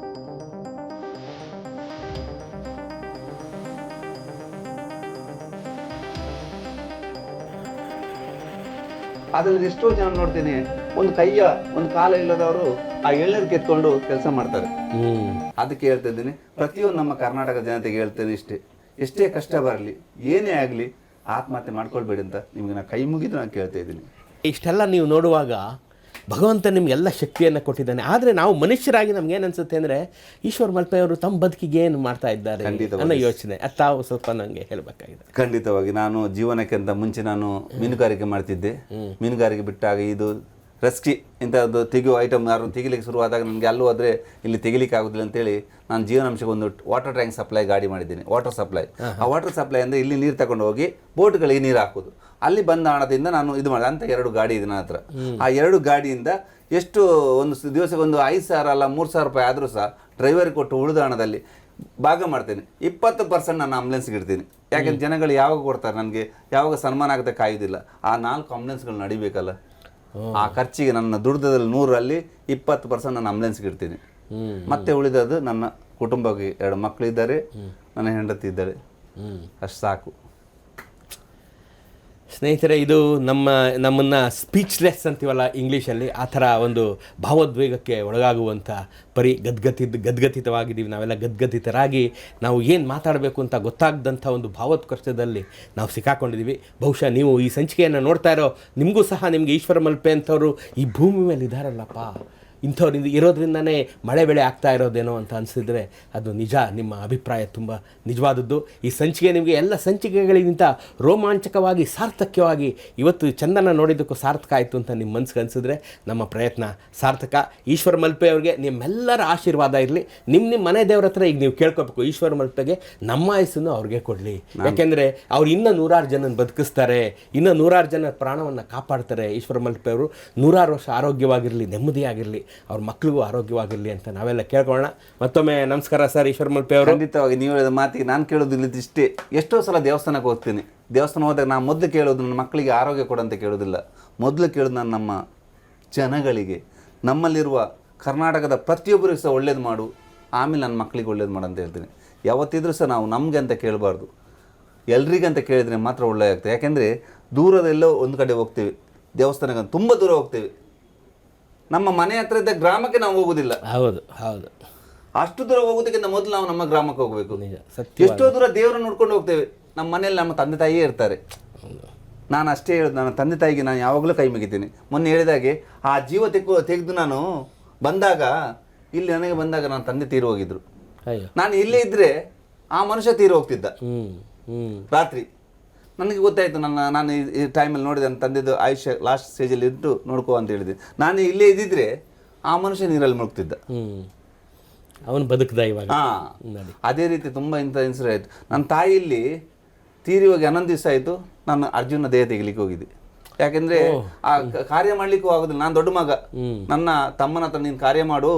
ಅದರಲ್ಲಿ ಎಷ್ಟೋ ಜನ ನೋಡ್ತೀನಿ, ಒಂದು ಕಾಲ ಇಲ್ಲದವರು ಆ ಎಳ್ಳರು ಕೆತ್ಕೊಂಡು ಕೆಲಸ ಮಾಡ್ತಾರೆ. ಅದಕ್ಕೆ ಹೇಳ್ತಾ ಇದ್ದೀನಿ, ಪ್ರತಿಯೊಂದು ನಮ್ಮ ಕರ್ನಾಟಕ ಜನತೆಗೆ ಹೇಳ್ತೇನೆ ಇಷ್ಟೇ, ಎಷ್ಟೇ ಕಷ್ಟ ಬರಲಿ, ಏನೇ ಆಗಲಿ ಆತ್ಮಹತ್ಯೆ ಮಾಡ್ಕೊಳ್ಬೇಡಿ ಅಂತ ನಿಮಗೆ ನಾನು ಕೈ ಮುಗಿದು ನಾನು ಕೇಳ್ತಾ ಇದ್ದೀನಿ. ಇಷ್ಟೆಲ್ಲ ನೀವು ನೋಡುವಾಗ ಭಗವಂತ ನಿಮಗೆಲ್ಲ ಶಕ್ತಿಯನ್ನು ಕೊಟ್ಟಿದ್ದಾನೆ. ಆದರೆ ನಾವು ಮನುಷ್ಯರಾಗಿ ನಮ್ಗೇನು ಅನಿಸುತ್ತೆ ಅಂದರೆ, ಈಶ್ವರ್ ಮಲ್ಪೆ ಅವರು ತಮ್ಮ ಬದುಕಿಗೆ ಏನು ಮಾಡ್ತಾ ಇದ್ದಾರೆ ಅನ್ನೋ ಯೋಚನೆ ಅದು ತಾವು ಸ್ವಲ್ಪ ನನಗೆ ಹೇಳಬೇಕಾಗಿದೆ. ಖಂಡಿತವಾಗಿ ನಾನು ಜೀವನಕ್ಕಿಂತ ಮುಂಚೆ ನಾನು ಮೀನುಗಾರಿಕೆ ಮಾಡ್ತಿದ್ದೆ. ಮೀನುಗಾರಿಕೆ ಬಿಟ್ಟಾಗ ಇದು ರೆಸ್ಕಿ ಇಂಥದ್ದು ತೆಗೆಯುವ ಐಟಮ್ ಯಾರು ತೆಗಿಲಿಕ್ಕೆ ಶುರುವಾದಾಗ ನನಗೆ ಅಲ್ಲೂ ಹೋದರೆ ಇಲ್ಲಿ ತೆಗಿಲಿಕ್ಕೆ ಆಗೋದಿಲ್ಲ ಅಂತೇಳಿ ನಾನು ಜೀವನಾಂಶಕ್ಕೆ ಒಂದು ವಾಟರ್ ಟ್ಯಾಂಕ್ ಸಪ್ಲೈ ಗಾಡಿ ಮಾಡಿದ್ದೀನಿ. ವಾಟರ್ ಸಪ್ಲೈ, ಆ ವಾಟರ್ ಸಪ್ಲೈ ಅಂದರೆ ಇಲ್ಲಿ ನೀರು ತಗೊಂಡು ಹೋಗಿ ಬೋಟ್ಗಳಿಗೆ ನೀರು ಹಾಕೋದು. ಅಲ್ಲಿ ಬಂದ ಹಣದಿಂದ ನಾನು ಇದು ಮಾಡಿದೆ. ಅಂತ 2 ಗಾಡಿ ಇದೆ ನನ್ನ ಹತ್ರ. ಆ 2 ಗಾಡಿಯಿಂದ ಎಷ್ಟು ಒಂದು ದಿವಸಕ್ಕೆ ಒಂದು 5,000 ಅಲ್ಲ 3,000 ರೂಪಾಯಿ ಆದರೂ ಸಹ ಡ್ರೈವರ್ಗೆ ಕೊಟ್ಟು ಉಳಿದ ಹಣದಲ್ಲಿ ಭಾಗ ಮಾಡ್ತೇನೆ. 20% ನಾನು ಆಂಬುಲೆನ್ಸ್ಗೆ ಇಡ್ತೀನಿ. ಯಾಕೆಂದ್ರೆ ಜನಗಳು ಯಾವಾಗ ಕೊಡ್ತಾರೆ, ನನಗೆ ಯಾವಾಗ ಸನ್ಮಾನ ಆಗುತ್ತೆ ಕಾಯೋದಿಲ್ಲ. ಆ 4 ಆಂಬುಲೆನ್ಸ್ಗಳು ನಡಿಬೇಕಲ್ಲ, ಆ ಖರ್ಚಿಗೆ ನನ್ನ ದುಡ್ಡದಲ್ಲಿ 100ರಲ್ಲಿ 20% ನಾನು ಆಂಬುಲೆನ್ಸ್ಗೆ ಇಡ್ತೀನಿ. ಮತ್ತೆ ಉಳಿದದ್ದು ನನ್ನ ಕುಟುಂಬಕ್ಕೆ 2 ಮಕ್ಕಳಿದ್ದಾರೆ, ನನ್ನ ಹೆಂಡತಿ ಇದ್ದಾರೆ, ಅಷ್ಟು ಸಾಕು. ಸ್ನೇಹಿತರೆ, ಇದು ನಮ್ಮನ್ನು ಸ್ಪೀಚ್ಲೆಸ್ ಅಂತೀವಲ್ಲ ಇಂಗ್ಲೀಷಲ್ಲಿ, ಆ ಥರ ಒಂದು ಭಾವೋದ್ವೇಗಕ್ಕೆ ಒಳಗಾಗುವಂಥ ಗದ್ಗದಿತವಾಗಿದ್ದೀವಿ ನಾವೆಲ್ಲ. ಗದ್ಗದಿತರಾಗಿ ನಾವು ಏನು ಮಾತಾಡಬೇಕು ಅಂತ ಗೊತ್ತಾಗದಂಥ ಒಂದು ಭಾವೋತ್ಕರ್ಷದಲ್ಲಿ ನಾವು ಸಿಕ್ಕಾಕೊಂಡಿದ್ದೀವಿ. ಬಹುಶಃ ನೀವು ಈ ಸಂಚಿಕೆಯನ್ನು ನೋಡ್ತಾ ಇರೋ ನಿಮಗೂ ಸಹ ನಿಮಗೆ ಈಶ್ವರ ಮಲ್ಪೆ ಅಂಥವ್ರು ಈ ಭೂಮಿ ಮೇಲೆ ಇದ್ದಾರಲ್ಲಪ್ಪ, ಇಂಥವ್ರಿಂದ ಇರೋದ್ರಿಂದನೇ ಮಳೆ ಬೆಳೆ ಆಗ್ತಾ ಇರೋದೇನೋ ಅಂತ ಅನಿಸಿದ್ರೆ ಅದು ನಿಜ. ನಿಮ್ಮ ಅಭಿಪ್ರಾಯ ತುಂಬ ನಿಜವಾದದ್ದು. ಈ ಸಂಚಿಕೆ ನಿಮಗೆ ಎಲ್ಲ ಸಂಚಿಕೆಗಳಿಗಿಂತ ರೋಮಾಂಚಕವಾಗಿ ಸಾರ್ಥಕ್ಯವಾಗಿ ಇವತ್ತು ಚಂದನ ನೋಡಿದ್ದಕ್ಕೂ ಸಾರ್ಥಕ ಆಯಿತು ಅಂತ ನಿಮ್ಮ ಮನಸ್ಸಿಗೆ ಅನಿಸಿದ್ರೆ ನಮ್ಮ ಪ್ರಯತ್ನ ಸಾರ್ಥಕ. ಈಶ್ವರ ಮಲ್ಪೆ ಅವ್ರಿಗೆ ನಿಮ್ಮೆಲ್ಲರ ಆಶೀರ್ವಾದ ಇರಲಿ. ನಿಮ್ಮ ಮನೆ ದೇವ್ರ ಹತ್ರ ಈಗ ನೀವು ಕೇಳ್ಕೋಬೇಕು, ಈಶ್ವರ ಮಲ್ಪೆಗೆ ನಮ್ಮ ಆಯಸ್ಸನ್ನು ಅವ್ರಿಗೆ ಕೊಡಲಿ. ಯಾಕೆಂದರೆ ಅವ್ರು ಇನ್ನೂ 100 ಜನನ ಬದುಕಿಸ್ತಾರೆ, ಇನ್ನೂ 100 ಜನ ಪ್ರಾಣವನ್ನು ಕಾಪಾಡ್ತಾರೆ. ಈಶ್ವರ ಮಲ್ಪೆ ಅವರು 100 ವರ್ಷ ಆರೋಗ್ಯವಾಗಿರಲಿ, ನೆಮ್ಮದಿಯಾಗಿರಲಿ, ಅವ್ರ ಮಕ್ಕಳಿಗೂ ಆರೋಗ್ಯವಾಗಿರಲಿ ಅಂತ ನಾವೆಲ್ಲ ಕೇಳ್ಕೊಳ್ಳೋಣ. ಮತ್ತೊಮ್ಮೆ ನಮಸ್ಕಾರ ಸರ್ ಈಶ್ವರ ಮಲ್ಪೆ ಅವರು. ಖಂಡಿತವಾಗಿ ನೀವು ಹೇಳಿದ ಮಾತಿಗೆ ನಾನು ಕೇಳೋದು ಇಲ್ಲಿ ಇಷ್ಟೇ. ಎಷ್ಟೋ ಸಲ ದೇವಸ್ಥಾನಕ್ಕೆ ಹೋಗ್ತೀನಿ. ದೇವಸ್ಥಾನ ಹೋದಾಗ ನಾನು ಮೊದಲು ಕೇಳೋದು ನನ್ನ ಮಕ್ಕಳಿಗೆ ಆರೋಗ್ಯ ಕೊಡಂತ ಕೇಳೋದಿಲ್ಲ. ಮೊದಲು ಕೇಳೋದು ನಾನು ನಮ್ಮ ಜನಗಳಿಗೆ, ನಮ್ಮಲ್ಲಿರುವ ಕರ್ನಾಟಕದ ಪ್ರತಿಯೊಬ್ಬರಿಗೂ ಸಹ ಒಳ್ಳೇದು ಮಾಡು, ಆಮೇಲೆ ನನ್ನ ಮಕ್ಕಳಿಗೆ ಒಳ್ಳೇದು ಮಾಡು ಅಂತ ಹೇಳ್ತೀನಿ. ಯಾವತ್ತಿದ್ರೂ ಸಹ ನಾವು ನಮಗೆ ಅಂತ ಕೇಳಬಾರ್ದು, ಎಲ್ರಿಗಂತ ಕೇಳಿದರೆ ಮಾತ್ರ ಒಳ್ಳೆ ಆಗ್ತದೆ. ಯಾಕೆಂದರೆ ದೂರದೆಲ್ಲೋ ಒಂದು ಕಡೆ ಹೋಗ್ತೀವಿ, ದೇವಸ್ಥಾನಕ್ಕೆ ತುಂಬ ದೂರ ಹೋಗ್ತೀವಿ, ನಮ್ಮ ಮನೆ ಹತ್ರ ಇದ್ದ ಗ್ರಾಮಕ್ಕೆ ನಾವು ಹೋಗುದಿಲ್ಲ. ಹೌದು ಹೌದು, ಅಷ್ಟು ದೂರ ಹೋಗೋದಕ್ಕಿಂತ ಮೊದಲು ನಾವು ನಮ್ಮ ಗ್ರಾಮಕ್ಕೆ ಹೋಗಬೇಕು. ನಿಜ, ಸತ್ಯ. ಎಷ್ಟೋ ದೂರ ದೇವರನ್ನು ನೋಡ್ಕೊಂಡು ಹೋಗ್ತೇವೆ. ನಮ್ಮ ಮನೆಯಲ್ಲಿ ನಮ್ಮ ತಂದೆ ತಾಯಿಯೇ ಇರ್ತಾರೆ. ನಾನು ಅಷ್ಟೇ ಹೇಳೋದು, ನನ್ನ ತಂದೆ ತಾಯಿಗೆ ನಾನು ಯಾವಾಗಲೂ ಕೈ ಮುಗಿತೀನಿ. ಮೊನ್ನೆ ಹೇಳಿದಾಗೆ ಆ ಜೀವ ತೆಗೆದು ನಾನು ಬಂದಾಗ, ಇಲ್ಲಿ ನನಗೆ ಬಂದಾಗ ನನ್ನ ತಂದೆ ತೀರು ಹೋಗಿದ್ರು. ಅಯ್ಯೋ, ನಾನು ಇಲ್ಲೇ ಇದ್ದರೆ ಆ ಮನುಷ್ಯ ತೀರು ಹೋಗ್ತಿದ್ದ. ರಾತ್ರಿ ನನಗೆ ಗೊತ್ತಾಯಿತು, ನಾನು ಈ ಟೈಮಲ್ಲಿ ನೋಡಿದೆ ನನ್ನ ತಂದೆದು ಆಯುಷ್ಯ ಲಾಸ್ಟ್ ಸ್ಟೇಜಲ್ಲಿ ಇಟ್ಟು ನೋಡ್ಕೋ ಅಂತ ಹೇಳಿದೆ. ನಾನು ಇಲ್ಲೇ ಇದ್ದಿದ್ರೆ ಆ ಮನುಷ್ಯ ನೀರಲ್ಲಿ ಮುಳುಗ್ತಿದ್ದ. ಅವನು ಬದುಕ್ದ ಇವಾಗ. ಹಾಂ, ಅದೇ ರೀತಿ ತುಂಬ ಇಂಥ ಇನ್ಸಿಡೆಂಟ್ ಆಯಿತು. ನನ್ನ ತಾಯಿ ಇಲ್ಲಿ ತೀರಿ ಹೋಗಿ 11 ದಿವಸ ಆಯಿತು. ನಾನು ಅರ್ಜುನ ದೇಹ ತೆಗಿಲಿಕ್ಕೆ ಹೋಗಿದ್ದೆ. ಯಾಕೆಂದ್ರೆ ಆ ಕಾರ್ಯ ಮಾಡ್ಲಿಕ್ಕೂ ಆಗೋದಿಲ್ಲ. ನಾನು ದೊಡ್ಡ ಮಗ. ನನ್ನ ತಮ್ಮನ ಹತ್ರ ನೀನು ಕಾರ್ಯ ಮಾಡು,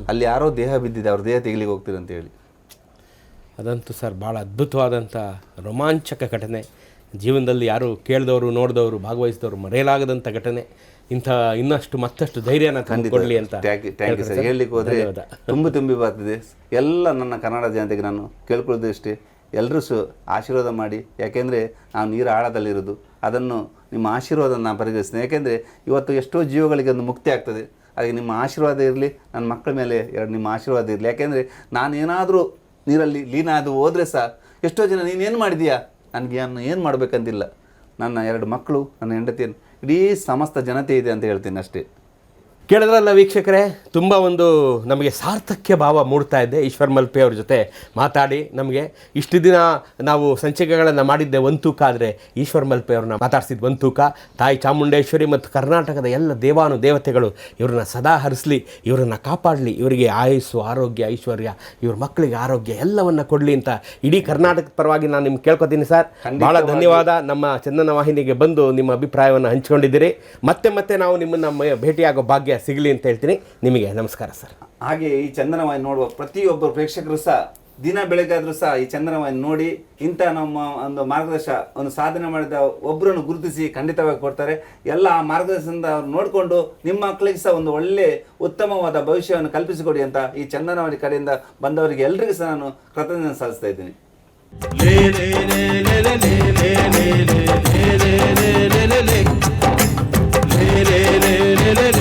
ಅಲ್ಲಿ ಯಾರೋ ದೇಹ ಬಿದ್ದಿದೆ, ಅವ್ರ ದೇಹ ತೆಗಿಲಿಕ್ಕೆ ಹೋಗ್ತೀರ ಅಂತ ಹೇಳಿ. ಅದಂತೂ ಸರ್ ಭಾಳ ಅದ್ಭುತವಾದಂಥ ರೋಮಾಂಚಕ ಘಟನೆ. ಜೀವನದಲ್ಲಿ ಯಾರು ಕೇಳಿದವರು, ನೋಡಿದವರು, ಭಾಗವಹಿಸಿದವರು ಮರೆಯಲಾಗದಂಥ ಘಟನೆ. ಇಂಥ ಇನ್ನಷ್ಟು ಮತ್ತಷ್ಟು ಧೈರ್ಯನ ತಂದುಕೊಡ್ಲಿ ಅಂತ ಥ್ಯಾಂಕ್ ಯು ಸರ್. ಹೇಳಲಿಕ್ಕೆ ಹೋದರೆ ತುಂಬಿ ಬರ್ತಿದೆ. ಎಲ್ಲ ನನ್ನ ಕನ್ನಡ ಜನತೆಗೆ ನಾನು ಕೇಳ್ಕೊಳ್ಳೋದು ಇಷ್ಟೇ, ಎಲ್ಲರೂ ಆಶೀರ್ವಾದ ಮಾಡಿ. ಯಾಕೆಂದರೆ ನಾವು ನೀರು ಆಳದಲ್ಲಿರೋದು, ಅದನ್ನು ನಿಮ್ಮ ಆಶೀರ್ವಾದ ನಾನು ಪರಿಗಣಿಸ್ತೀನಿ. ಯಾಕೆಂದರೆ ಇವತ್ತು ಎಷ್ಟೋ ಜೀವಗಳಿಗೆ ಒಂದು ಮುಕ್ತಿ ಆಗ್ತದೆ. ಹಾಗೆ ನಿಮ್ಮ ಆಶೀರ್ವಾದ ಇರಲಿ, ನನ್ನ ಮಕ್ಕಳ ಮೇಲೆ ನಿಮ್ಮ ಆಶೀರ್ವಾದ ಇರಲಿ. ಯಾಕೆಂದರೆ ನಾನೇನಾದರೂ ನೀರಲ್ಲಿ ಲೀನ ಅದು ಹೋದರೆ ಸಹ ಎಷ್ಟೋ ಜನ ನೀನೇನು ಮಾಡಿದೀಯಾ, ನನಗೆ ಏನು ಮಾಡಬೇಕಂತಿಲ್ಲ. ನನ್ನ 2 ಮಕ್ಕಳು, ನನ್ನ ಹೆಂಡತಿಯನ್ನು, ಇಡೀ ಸಮಸ್ತ ಜನತೆ ಇದೆ ಅಂತ ಹೇಳ್ತೀನಿ ಅಷ್ಟೇ. ಕೇಳಿದ್ರಲ್ಲ ವೀಕ್ಷಕರೇ, ತುಂಬ ಒಂದು ನಮಗೆ ಸಾರ್ಥಕ್ಯ ಭಾವ ಮೂಡ್ತಾ ಇದೆ ಈಶ್ವರ್ ಮಲ್ಪೆ ಅವ್ರ ಜೊತೆ ಮಾತಾಡಿ. ನಮಗೆ ಇಷ್ಟು ದಿನ ನಾವು ಸಂಚಿಕೆಗಳನ್ನು ಮಾಡಿದ್ದೆ ಒಂದು ತೂಕ, ಆದರೆ ಈಶ್ವರ್ ಮಲ್ಪೆ ಅವ್ರನ್ನ ಮಾತಾಡ್ಸಿದ್ದು ಒಂದು ತೂಕ. ತಾಯಿ ಚಾಮುಂಡೇಶ್ವರಿ ಮತ್ತು ಕರ್ನಾಟಕದ ಎಲ್ಲ ದೇವಾನುದೇವತೆಗಳು ಇವ್ರನ್ನ ಸದಾ ಹರಿಸಲಿ, ಇವರನ್ನು ಕಾಪಾಡಲಿ, ಇವರಿಗೆ ಆಯುಸ್ಸು, ಆರೋಗ್ಯ, ಐಶ್ವರ್ಯ, ಇವ್ರ ಮಕ್ಕಳಿಗೆ ಆರೋಗ್ಯ ಎಲ್ಲವನ್ನು ಕೊಡಲಿ ಅಂತ ಇಡೀ ಕರ್ನಾಟಕದ ಪರವಾಗಿ ನಾನು ನಿಮ್ಗೆ ಕೇಳ್ಕೊತೀನಿ ಸರ್. ಭಾಳ ಧನ್ಯವಾದ. ನಮ್ಮ ಚಂದನ ವಾಹಿನಿಗೆ ಬಂದು ನಿಮ್ಮ ಅಭಿಪ್ರಾಯವನ್ನು ಹಂಚ್ಕೊಂಡಿದ್ದೀರಿ. ಮತ್ತೆ ನಾವು ನಿಮ್ಮನ್ನು ಭೇಟಿಯಾಗೋ ಭಾಗ್ಯ ಸಿಗಲಿ ಅಂತ ಹೇಳ್ತೀನಿ. ನಿಮಗೆ ನಮಸ್ಕಾರ ಸರ್. ಹಾಗೆ ಈ ಚಂದನವಾಹಿನಿ ನೋಡುವ ಪ್ರತಿಯೊಬ್ಬರು ಪ್ರೇಕ್ಷಕರು ಸಹ ದಿನ ಬೆಳಗಾದರೂ ಸಹ ಈ ಚಂದನವಾಹಿನಿ ನೋಡಿ ಇಂಥ ನಮ್ಮ ಒಂದು ಮಾರ್ಗದರ್ಶನ, ಒಂದು ಸಾಧನೆ ಮಾಡಿದ ಒಬ್ಬರನ್ನು ಗುರುತಿಸಿ ಖಂಡಿತವಾಗಿ ಕೊಡ್ತಾರೆ. ಎಲ್ಲ ಆ ಮಾರ್ಗದರ್ಶನದಿಂದ ಅವ್ರು ನೋಡಿಕೊಂಡು ನಿಮ್ಮ ಮಕ್ಕಳಿಗೆ ಸಹ ಒಂದು ಒಳ್ಳೆ ಉತ್ತಮವಾದ ಭವಿಷ್ಯವನ್ನು ಕಲ್ಪಿಸಿಕೊಡಿ ಅಂತ ಈ ಚಂದನವಾಹಿನಿ ಕಡೆಯಿಂದ ಬಂದವರಿಗೆ ಎಲ್ರಿಗೂ ಸಹ ನಾನು ಕೃತಜ್ಞತೆ ಸಲ್ಲಿಸ್ತಾ ಇದ್ದೀನಿ.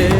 ಲೇ